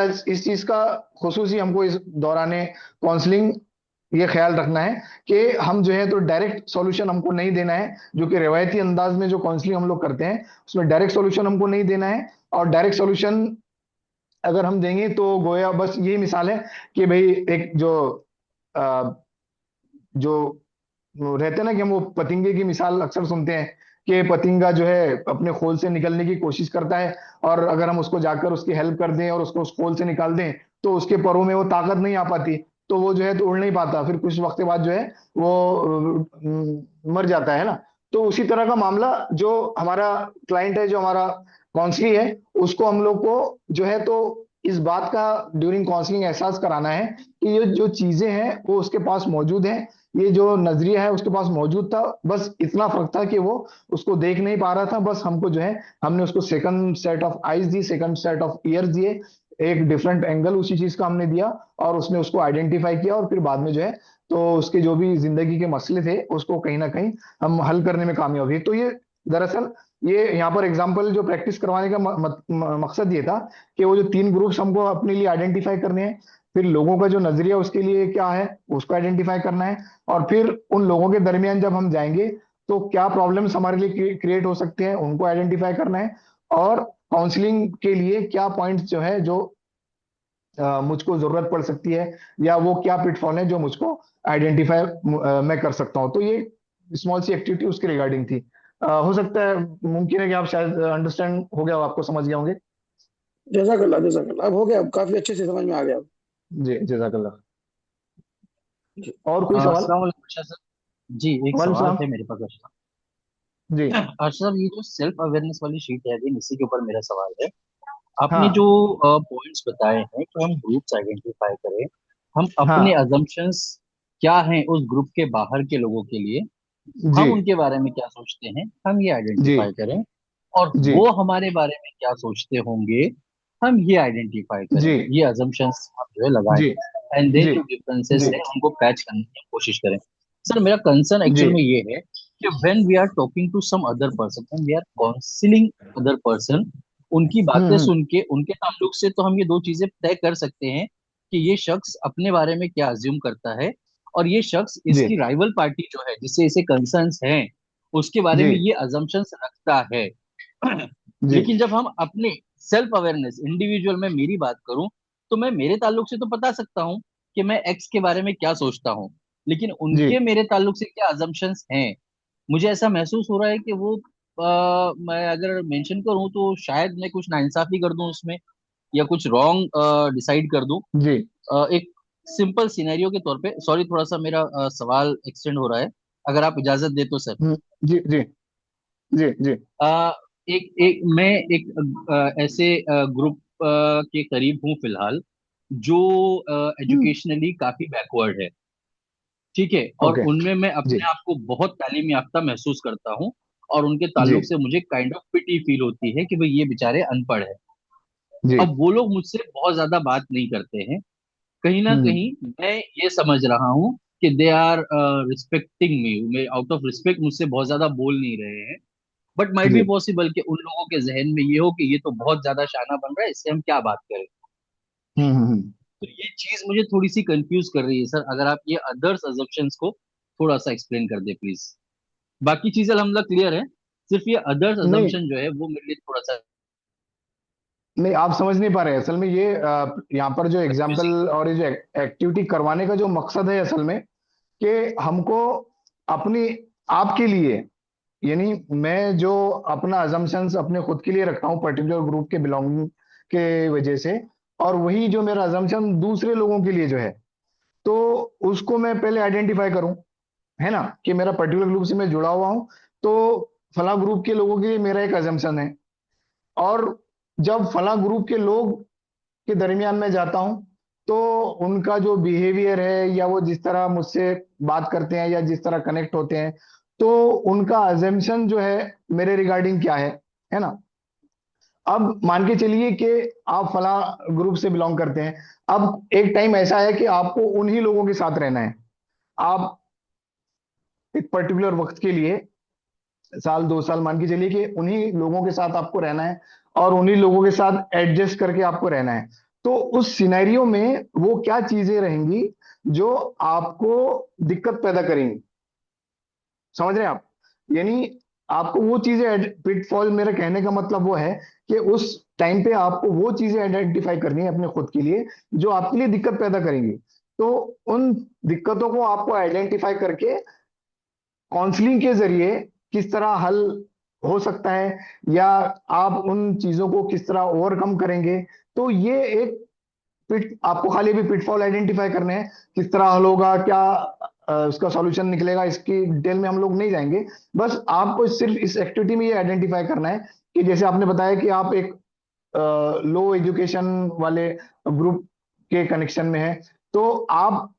चीज का खुसूसी हमको इस दौरान काउंसलिंग ये ख्याल रखना है कि हम जो है तो डायरेक्ट सॉल्यूशन हमको नहीं देना है, जो कि रिवायती अंदाज में जो काउंसलिंग हम लोग करते हैं उसमें डायरेक्ट सॉल्यूशन हमको नहीं देना है। और डायरेक्ट सॉल्यूशन अगर हम देंगे तो गोया बस यही मिसाल है कि भाई एक जो अ, जो रहते हैं ना, कि हम वो पतिंगे की मिसाल अक्सर सुनते हैं कि पतिंगा जो है अपने खोल से निकलने की कोशिश करता है, और अगर हम उसको जाकर उसकी हेल्प कर दें और उसको उस खोल से निकाल दें, तो उसके परों में वो ताकत नहीं आ पाती, तो वो जो है तो उड़ नहीं पाता, फिर कुछ वक्त के बाद जो है वो मर जाता है ना। तो उसी तरह का मामला जो हमारा क्लाइंट है, जो हमारा काउंसली है, उसको हम लोग को जो है तो इस बात का ड्यूरिंग काउंसलिंग एहसास कराना है कि ये जो चीजें हैं वो उसके पास मौजूद हैं, ये जो नजरिया है उसके पास मौजूद था, बस इतना फर्क था कि वो उसको देख नहीं पा रहा था। बस हमको जो है, हमने उसको second set of eyes the, second set of years दिए, एक डिफरेंट एंगल उसी चीज का हमने दिया, और उसने उसको आइडेंटिफाई किया, और फिर बाद में जो है तो उसके जो भी जिंदगी के मसले थे उसको कहीं ना कहीं हम हल करने में कामयाब हुए। तो ये दरअसल, ये यहाँ पर एग्जाम्पल जो प्रैक्टिस करवाने का मकसद ये था कि वो जो तीन ग्रुप्स हमको अपने लिए आइडेंटिफाई करने हैं, फिर लोगों का जो नजरिया उसके लिए क्या है उसको आइडेंटिफाई करना है, और फिर उन लोगों के दरमियान जब हम जाएंगे तो क्या प्रॉब्लम्स हमारे लिए क्रिएट हो सकते हैं उनको आइडेंटिफाई करना है, और काउंसलिंग के लिए क्या पॉइंट्स जो है जो मुझको जरूरत पड़ सकती है, या वो क्या पिटफॉल है जो मुझको आइडेंटिफाई मैं कर सकता हूँ। तो ये स्मॉल सी एक्टिविटी उसके रिगार्डिंग थी। हो सकता है, मुमकिन है कि आप शायद अंडरस्टैंड हो गया हो, आपको समझ गए होंगे। जजाकल्ला, जजाकल्ला, अब हो गया, अब काफी अच्छे से समझ में आ गया। जी, जजाकल्ला। जी। और कोई सवाल? अस्सलाम वालेकुम अर्शद सर। जी, एक वालेकुम सवाल सलाम। है मेरे पास अर्शद जी। साहब। अर्शद साहब, ये जो सेल्फ अवेयरनेस वाली शीट है, अभी इसी के ऊपर मेरा सवाल है। आपने जो हाँ। पॉइंट्स बताए हैं कि हम ग्रुप्स आइडेंटिफाई करें, हम अपने हाँ। अजम्पशंस क्या हैं उस ग्रुप के बाहर के लोगों के लिए, जी। हम उनके बारे में क्या सोचते हैं, हम ये जी। आइडेंटिफाई करें, और जी। वो हमारे बारे में क्या सोचते होंगे, हम ये आइडेंटिफाई करें, जी। ये अजम्पशंस हम जो है लगाएं, जी। एंड देन जी। जो डिफरेंसेस जी। हैं उनको पैच करने की कोशिश करें। सर, मेरा कंसर्न जी। एक्चुअल में ये है कि when we are talking to some other person, when we are counselling other person, उनकी बातें हम्म। सुन के उनके ताल्लुक से तो हम ये दो चीजें तय कर सकते हैं कि ये शख्स अपने बारे में क्या अज्यूम करता है, और ये शख्स जी। इसकी राइवल पार्टी जो है जिससे इसे कंसर्न्स हैं उसके बारे जी। में ये अजम्पशंस रखता है। जी। लेकिन जब हम अपने सेल्फ अवेयरनेस इंडिविजुअल में मेरी बात करूं, तो मैं मेरे ताल्लुक से तो बता सकता हूं कि मैं एक्स के बारे में क्या सोचता हूं, लेकिन जी। उनके मेरे ताल्लुक से क्या अजम्पशंस हैं, मुझे ऐसा महसूस हो रहा है कि वो मैं अगर मेंशन करूं तो शायद मैं कुछ नाइंसाफी कर दूं उसमें, या कुछ रॉन्ग डिसाइड कर दूं। जी। एक सिंपल सिनेरियो के तौर पे, सॉरी थोड़ा सा मेरा सवाल एक्सटेंड हो रहा है, अगर आप इजाजत दे तो सर। जी। जी। जी। जी। अ, एक एक मैं एक ऐसे ग्रुप के करीब हूँ फिलहाल, जो हम्म। एजुकेशनली काफी बैकवर्ड है, ठीक है, और ओके। उनमें मैं जी। अपने आप को बहुत तालीम याफ्ता महसूस करता हूँ, और उनके जी। ताल्लुक से मुझे काइंड ऑफ पिटी फील होती है कि भाई ये बेचारे अनपढ़ है। जी। अब वो लोग मुझसे बहुत ज्यादा बात नहीं करते हैं, कहीं ना हम्म। कहीं मैं ये समझ रहा हूँ कि they are respecting me, out of respect मुझसे बहुत ज्यादा बोल नहीं रहे हैं। बट माइट बी जी। पॉसिबल कि उन लोगों के जहन में ये हो कि ये तो बहुत ज्यादा शाना बन रहा है, इससे हम क्या बात करें। हम्म। तो ये चीज मुझे थोड़ी सी कंफ्यूज कर रही है सर, अगर आप ये अदर्स अजम्पशंस को थोड़ा सा एक्सप्लेन कर दे प्लीज। बाकी चीजें अलहमदुल्ला क्लियर है, सिर्फ ये अदर्स नहीं, अजम्पशन जो है वो मेरे लिए थोड़ा सा नहीं, आप समझ नहीं पा रहे हैं। असल में ये यहाँ पर जो एग्जाम्पल कंफ्यूजिंग। और ये जो एक्टिविटी करवाने का जो मकसद है असल में, कि हमको अपनी, आपके लिए, यानी मैं जो अपना अजम्पशंस अपने खुद के लिए रखता हूँ पर्टिकुलर ग्रुप के बिलोंगिंग के वजह से, और वही जो मेरा अजम्पशन दूसरे लोगों के लिए जो है, तो उसको मैं पहले आइडेंटिफाई करूं, है ना, कि मेरा पर्टिकुलर ग्रुप से मैं जुड़ा हुआ हूं, तो फला ग्रुप के लोगों के लिए मेरा एक अजम्पशन है, और जब फला ग्रुप के लोग के दरमियान में जाता हूं, तो उनका जो बिहेवियर है, या वो जिस तरह मुझसे बात करते हैं, या जिस तरह कनेक्ट होते हैं, तो उनका अजम्पशन जो है मेरे रिगार्डिंग क्या है ना। अब मान के चलिए कि आप फला ग्रुप से बिलोंग करते हैं, अब एक टाइम ऐसा है कि आपको उन्हीं लोगों के साथ रहना है, आप एक पर्टिकुलर वक्त के लिए, साल 2 साल मान के चलिए कि उन्हीं लोगों के साथ आपको रहना है, और उन्हीं लोगों के साथ एडजस्ट करके आपको रहना है। तो उस सिनेरियो में वो क्या चीजें रहेंगी जो आपको दिक्कत पैदा करेंगी, समझ रहे हैं आप? यानी आपको वो चीजें, पिटफॉल, मेरा कहने का मतलब वो है कि उस टाइम पे आपको वो चीजें आइडेंटिफाई करनी है अपने खुद के लिए जो आपके लिए दिक्कत पैदा करेंगी। तो उन दिक्कतों को आपको आइडेंटिफाई करके काउंसलिंग के जरिए किस तरह हल हो सकता है, या आप उन चीजों को किस तरह ओवरकम करेंगे। तो ये एक पिट, आपको खाली भी पिटफॉल आइडेंटिफाई करने हैं, किस तरह हल होगा, क्या उसका सॉल्यूशन निकलेगा, इसकी डिटेल में हम लोग नहीं जाएंगे। बस आपको सिर्फ इस एक्टिविटी में ये आइडेंटिफाई करना है कि जैसे आपने बताया कि आप एक लो एजुकेशन वाले ग्रुप के कनेक्शन में है, तो आप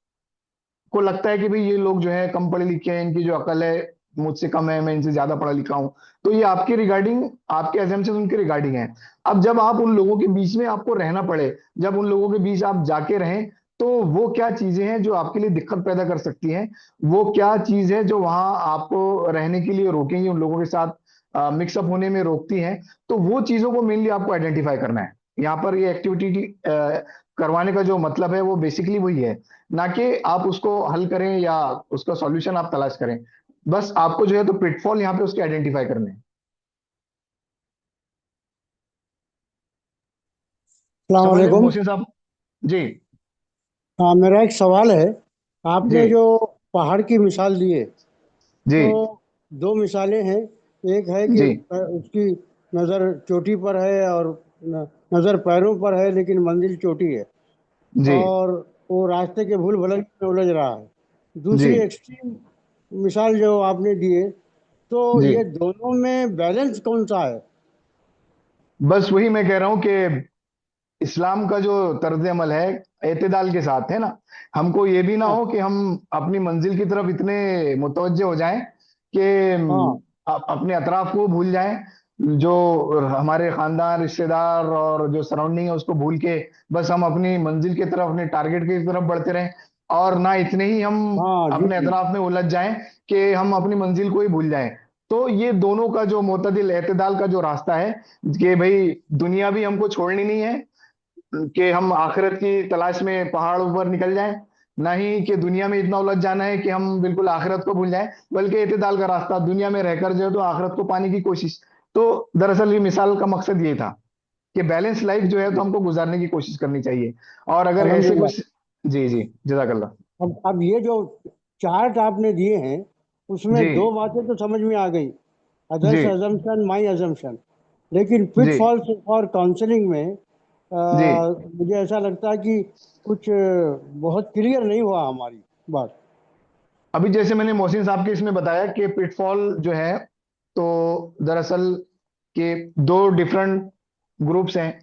को लगता है कि भाई ये लोग जो है कम पढ़े लिखे हैं, इनकी जो अकल है मुझसे कम है, मैं इनसे ज्यादा पढ़ा लिखा हूं, तो ये आपके रिगार्डिंग, आपके एजम्पशन उनके रिगार्डिंग है। अब जब आप उन लोगों के बीच में आपको रहना पड़े, जब उन लोगों के बीच आप जाके रहें, तो वो क्या चीजें हैं जो आपके लिए दिक्कत पैदा कर सकती हैं, वो क्या चीज है जो वहां आपको रहने के लिए रोकेंगी, उन लोगों के साथ मिक्सअप होने में रोकती हैं, तो वो चीजों को मेनली आपको आइडेंटिफाई करना है। यहाँ पर ये एक्टिविटी करवाने का जो मतलब है वो बेसिकली वही है, ना कि आप उसको हल करें या उसका सॉल्यूशन आप तलाश करें। बस आपको जो है तो पिटफॉल यहाँ पे उसके आइडेंटिफाई करने हैं। अस्सलाम समझ रहे वालेकुम। मोहसिन साहब? जी। हाँ, मेरा एक सवाल है। जी। आपने जो पहाड़ की मिसाल दी है, जी। तो दो मिसालें हैं। एक है कि जी। उसकी नज़र चोटी पर है और नज़र पैरों पर है, लेकिन मंजिल चोटी है, जी। और वो रास्ते के भूल भुलैया में उलझ रहा है। जी। दूसरी एक्सट्रीम मिसाल जो आपने दी है, तो जी। ये दोनों में बैलेंस कौन सा है? बस वही मैं कह रहा हूं कि इस्लाम का जो तर्ज अमल है एतदाल के साथ है ना। हमको ये भी ना हाँ, हो कि हम अपनी मंजिल की तरफ इतने मुतवज्जे हो जाएं कि हाँ, अपने अतराफ को भूल जाएं, जो हमारे खानदान, रिश्तेदार और जो सराउंडिंग है उसको भूल के बस हम अपनी मंजिल की तरफ, अपने टारगेट की तरफ बढ़ते रहें। और ना इतने ही हम हाँ, जी, अपने जी। अतराफ में उलझ जाएं कि हम अपनी मंजिल को ही भूल जाएं। तो ये दोनों का जो मोतदिल एतदाल का जो रास्ता है, कि भाई दुनिया भी हमको छोड़नी नहीं है कि हम आखिरत की तलाश में पहाड़ ऊपर निकल जाएं, ना ही कि दुनिया में इतना उलझ जाना है कि हम बिल्कुल आखिरत को भूल जाएं, बल्कि इत्तेदाल का रास्ता, दुनिया में रहकर जो है तो आखिरत को पाने की कोशिश। तो दरअसल ये मिसाल का मकसद ये था कि बैलेंस लाइफ जो है तो हमको गुजारने की कोशिश करनी चाहिए। और अगर ऐसे अल्हम्दुलिल्लाह। कुछ। जी। जी। जजाकल्ला। अब ये जो चार्ट आपने दिए हैं, उसमें जी। दो बातें तो समझ में आ गई। जी। अदर्स अजम्पशन, माई अजम्पशन। लेकिन जी। पिटफॉल्स फॉर काउंसलिंग में जी। मुझे ऐसा लगता है कि कुछ बहुत क्लियर नहीं हुआ हमारी बात। अभी जैसे मैंने मोहसिन साहब के इसमें बताया कि पिटफॉल जो है, तो दरअसल के दो डिफरेंट ग्रुप्स हैं,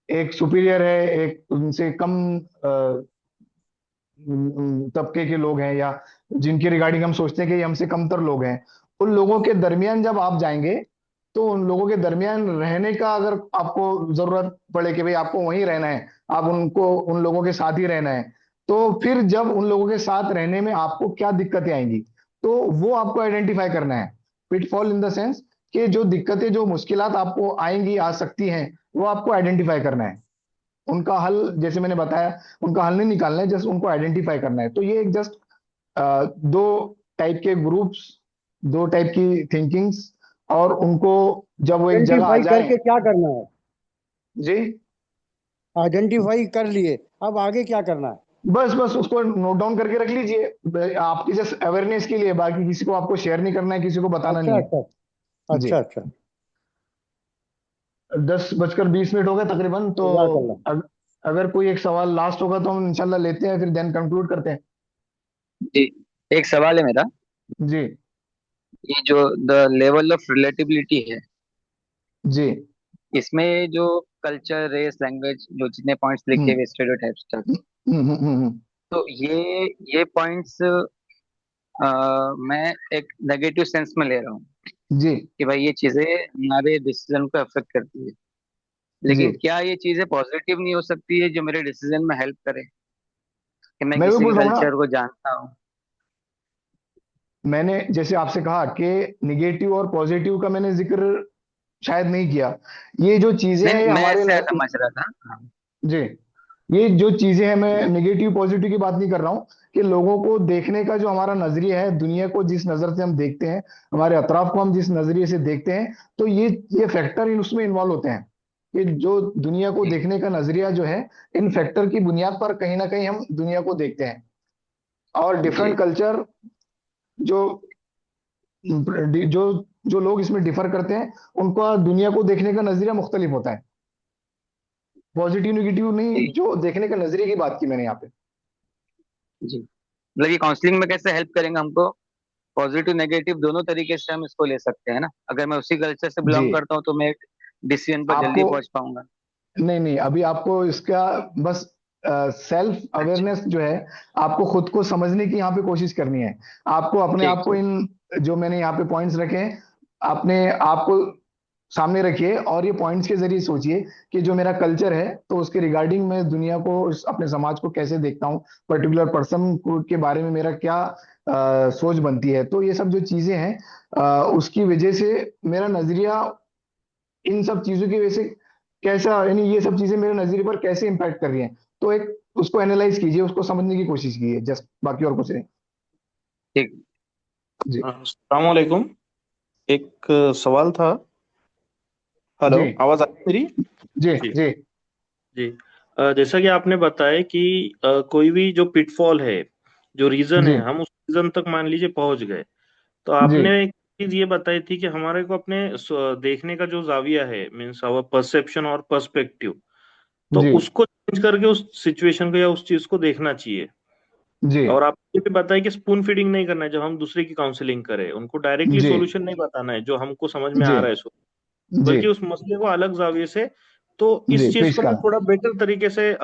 एक सुपीरियर है, एक उनसे कम तबके के लोग हैं, या जिनकी रिगार्डिंग हम सोचते हैं कि ये हमसे कमतर लोग हैं। उन लोगों के दरमियान जब आप जाएंगे, तो उन लोगों के दरमियान रहने का अगर आपको जरूरत पड़े कि भाई आपको वहीं रहना है, आप उनको, उन लोगों के साथ ही रहना है, तो फिर जब उन लोगों के साथ रहने में आपको क्या दिक्कतें आएंगी, तो वो आपको आइडेंटिफाई करना है। पिटफॉल इन द सेंस कि जो दिक्कतें, जो मुश्किलात आपको आएंगी, आ सकती हैं, वो आपको आइडेंटिफाई करना है। उनका हल, जैसे मैंने बताया, उनका हल नहीं निकालना है, जस्ट उनको आइडेंटिफाई करना है। तो ये एक जस्ट दो टाइप के ग्रुप्स, दो टाइप की थिंकिंग्स, और उनको जब वो एक जगह आ आइडेंटिफाई जाए। करके क्या करना है? जी। आइडेंटिफाई कर लिए, अब आगे क्या करना है? बस बस उसको नोट डाउन करके रख लीजिए, आपकी जस्ट अवेयरनेस के लिए, बाकी किसी को आपको शेयर नहीं करना है, किसी को बताना नहीं अच्छा, है। अच्छा, जी। अच्छा, अच्छा। 10:20 हो गए तकरीबन, तो जज़ाकल्लाह। अगर कोई एक सवाल लास्ट होगा तो हम इंशाल्लाह लेते हैं, फिर देन कंक्लूड करते हैं। जी, एक सवाल है मेरा। जी। ये जो द लेवल ऑफ रिलेटिबिलिटी है, जी। इसमें जो कल्चर, रेस, लैंग्वेज, जो जितने पॉइंट्स लिखे हम्म। हुए स्टेरियोटाइप्स तक, हम्म। तो ये पॉइंट्स मैं एक नेगेटिव सेंस में ले रहा हूँ जी। कि भाई ये चीजें हमारे डिसीजन को अफेक्ट करती है। जी। लेकिन क्या ये चीजें पॉजिटिव नहीं हो सकती है, जो मेरे डिसीजन में हेल्प करे, कि मैं मैं भी किसी के बोल रहा हूँ ना, कल्चर को जानता हूँ? मैंने जैसे आपसे कहा कि निगेटिव और पॉजिटिव का मैंने जिक्र शायद नहीं किया। ये जो चीजें नहीं हैं नहीं, ये मैं हमारे ऐसे समझ रहा था। हाँ। जी, ये जो चीजें हैं, मैं निगेटिव पॉजिटिव की बात नहीं कर रहा हूँ, कि लोगों को देखने का जो हमारा नजरिया है, दुनिया को जिस नजर से हम देखते हैं, हमारे अतराफ को हम जिस नजरिए से देखते हैं, तो ये फैक्टर इन उसमें इन्वॉल्व होते हैं, कि जो दुनिया को जी। देखने का नजरिया जो है, इन फैक्टर की बुनियाद पर कहीं ना कहीं हम दुनिया को देखते हैं। और जी। डिफरेंट कल्चर, जो जो जो लोग इसमें डिफर करते हैं, उनका दुनिया को देखने का नजरिया मुख्तलिफ होता है। पॉजिटिव निगेटिव नहीं, जी। जो देखने का नजरिए की बात की मैंने यहाँ पे। जी, मतलब ये काउंसलिंग में कैसे हेल्प करेंगे हमको? पॉजिटिव नेगेटिव दोनों तरीके से हम इसको ले सकते हैं ना। अगर मैं उसी कल्चर से जी। बिलोंग करता हूँ तो मैं डिसीजन पर जल्दी आपको पहुंच पाऊंगा। नहीं नहीं, अभी आपको इसका बस सेल्फ अच्छा। अवेयरनेस जो है, आपको खुद को समझने की यहाँ पे कोशिश करनी है। आपको अपने ठीक आप को है। इन जो मैंने यहाँ पे पॉइंट्स रखे हैं, अपने आप को सामने रखिए और ये पॉइंट्स के जरिए सोचिए कि जो मेरा कल्चर है तो उसके रिगार्डिंग मैं दुनिया को, अपने समाज को कैसे देखता हूँ, पर्टिकुलर पर्सन को के बारे में मेरा क्या सोच बनती है। तो ये सब जो चीजें हैं, उसकी वजह से मेरा नजरिया इन सब चीजों की वजह से कैसा, यानी ये सब चीजें मेरे नजरिए पर कैसे इंपैक्ट कर रही हैं। तो एक उसको एनालाइज कीजिए, उसको समझने की कोशिश कीजिए, जस्ट बाकी और कुछ नहीं। ठीक। जी अस्सलाम वालेकुम। एक सवाल था। हेलो, जी आवाज आ रही है मेरी? जी जी जी जी। जैसा कि आपने बताया कि कोई भी जो पिटफॉल है, जो रीजन जी है, हम उस रीजन तक मान लीजिए पहुंच गए, तो जी आपने एक चीज ये बताई थी कि हमारे को अपने देखने का जो जाविया है, मीन्स आवर परसेप्शन और पर्सपेक्टिव, तो जी उसको चेंज करके उस सिचुएशन को या उस चीज को देखना चाहिए। जी और आपने ये भी बताया कि स्पून फीडिंग नहीं करना है जब हम दूसरे की काउंसलिंग करें, उनको डायरेक्टली जी सॉल्यूशन नहीं बताना है जो हमको समझ में जी आ रहा है, जी बल्कि उस मसले को अलग जाविये से। तो जी इस चीज पेश को मैं करना। थोड़ा बेटर तरीके से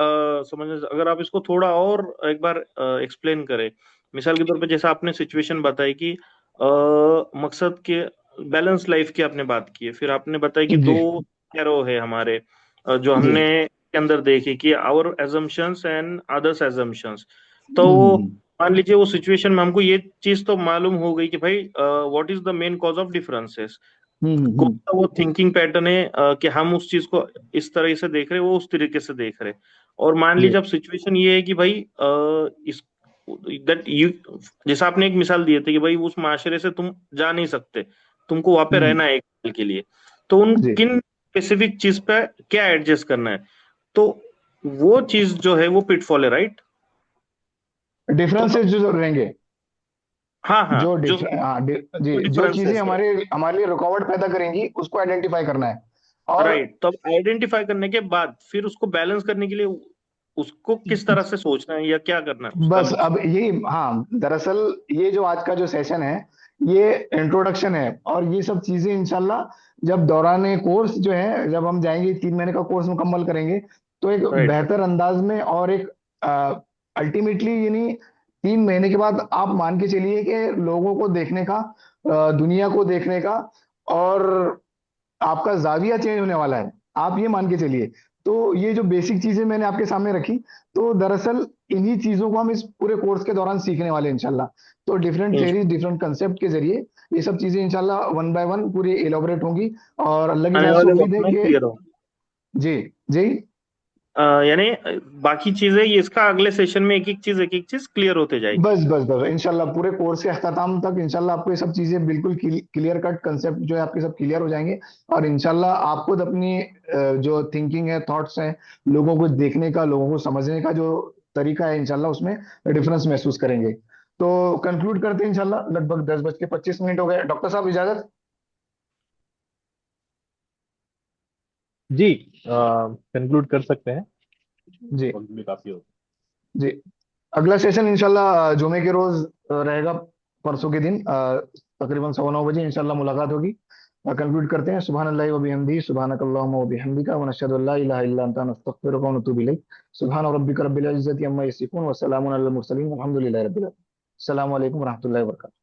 समझ, अगर आप इसको थोड़ा और एक बार एक्सप्लेन करें। मिसाल के तौर पे जैसा आपने सिचुएशन बताई कि मकसद के बैलेंस लाइफ की आपने बात की है, फिर आपने बताया कि जी दो एरो है हमारे, जो जी हमने के अंदर देखे कि our assumptions and others assumptions. तो हम्म मान लीजिए वो सिचुएशन में हमको ये चीज तो मालूम हो गई कि भाई what is the main cause of differences, कौन हम्म सा वो थिंकिंग पैटर्न है कि हम उस चीज को इस तरह से देख रहे हैं, वो उस तरीके से देख रहे हैं। और मान जी लीजिए अब सिचुएशन ये है कि भाई इस दैट यू, जैसा आपने एक मिसाल दिए थे कि भाई उस माशरे से तुम जा नहीं सकते, तुमको वहां पे हम्म रहना है एक साल के लिए, तो उन जी किन स्पेसिफिक चीज पे क्या एडजस्ट करना है, तो वो चीज जो है वो पिटफॉल है, राइट? तो डिफरेंसेस जो रहेंगे, हाँ हाँ, जो जो हाँ जी, जो चीजें डिफरेंसेस है, हमारे हमारे लिए रुकावट पैदा करेंगी उसको आइडेंटिफाई करना है। और राइट। तो अब आइडेंटिफाई करने के बाद फिर उसको बैलेंस करने के लिए उसको किस तरह से सोचना है या क्या करना है, उसका बस मकसद। अब यही, हाँ दरअसल ये जो आज का जो सेशन है, ये इंट्रोडक्शन है। और ये सब चीजें इंशाल्लाह जब दौरान कोर्स जो है, जब हम जाएंगे 3 महीने का कोर्स मुकम्मल करेंगे, तो एक राइट बेहतर अंदाज में और एक अल्टीमेटली, यानी 3 महीने के बाद आप मान के चलिए कि लोगों को देखने का, दुनिया को देखने का, और आपका जाविया चेंज होने वाला है, आप ये मान के चलिए। तो ये जो बेसिक चीजें मैंने आपके सामने रखी, तो दरअसल इन्हीं चीजों को हम इस पूरे कोर्स के दौरान सीखने वाले हैं इंशाल्लाह। तो different right. Theories, different concept के जरिए ये सब चीजें इंशाल्लाह वन बाय वन पूरी एलोबरेट होंगी। और अल्लाह की आने जान से वाले उम्मीद वक्त है में कि क्लियर हो। जी जी यानी बाकी चीजें ये इसका अगले सेशन में एक एक चीज क्लियर होते जाएगी। बस बस बस इंशाल्लाह पूरे कोर्स के अख्ताम तक इंशाल्लाह आपको ये सब चीजें बिल्कुल क्लियर कट कंसेप्ट जो है आपके सब क्लियर हो जाएंगे। और इंशाल्लाह आप खुद अपनी जो थिंकिंग है, थॉट्स हैं, लोगों को देखने का, लोगों को समझने का जो तरीका है, इंशाल्लाह उसमें डिफरेंस महसूस करेंगे। तो कंक्लूड करते हैं इंशाल्लाह, लगभग 10:25 हो गए। डॉक्टर साहब इजाजत। जी, कंक्लूड कर सकते हैं। जी वक्त भी काफी हो जी। अगला सेशन इंशाल्लाह जुमे के रोज रहेगा, परसों के दिन, तकरीबन 9:15 बजे इंशाल्लाह मुलाकात होगी। कंक्लूड करते हैं। सुभान अल्लाह व बिहम्दिही, सुब्हानकल्लाहुम्मा व बिहम्दिका, व नशहदु अल्ला इलाहा इल्ला अंता, नस्तगफिरुका व नतूबु इलैक। सुभान रब्बिका रब्बिल इज्जति अम्मा यसिफून, व सलामुन अलल मुरसलीन, वल्हम्दुलिल्लाहि रब्बिल आलमीन। अस्सलामु अलैकुम व रहमतुल्लाहि व बरकातुहू।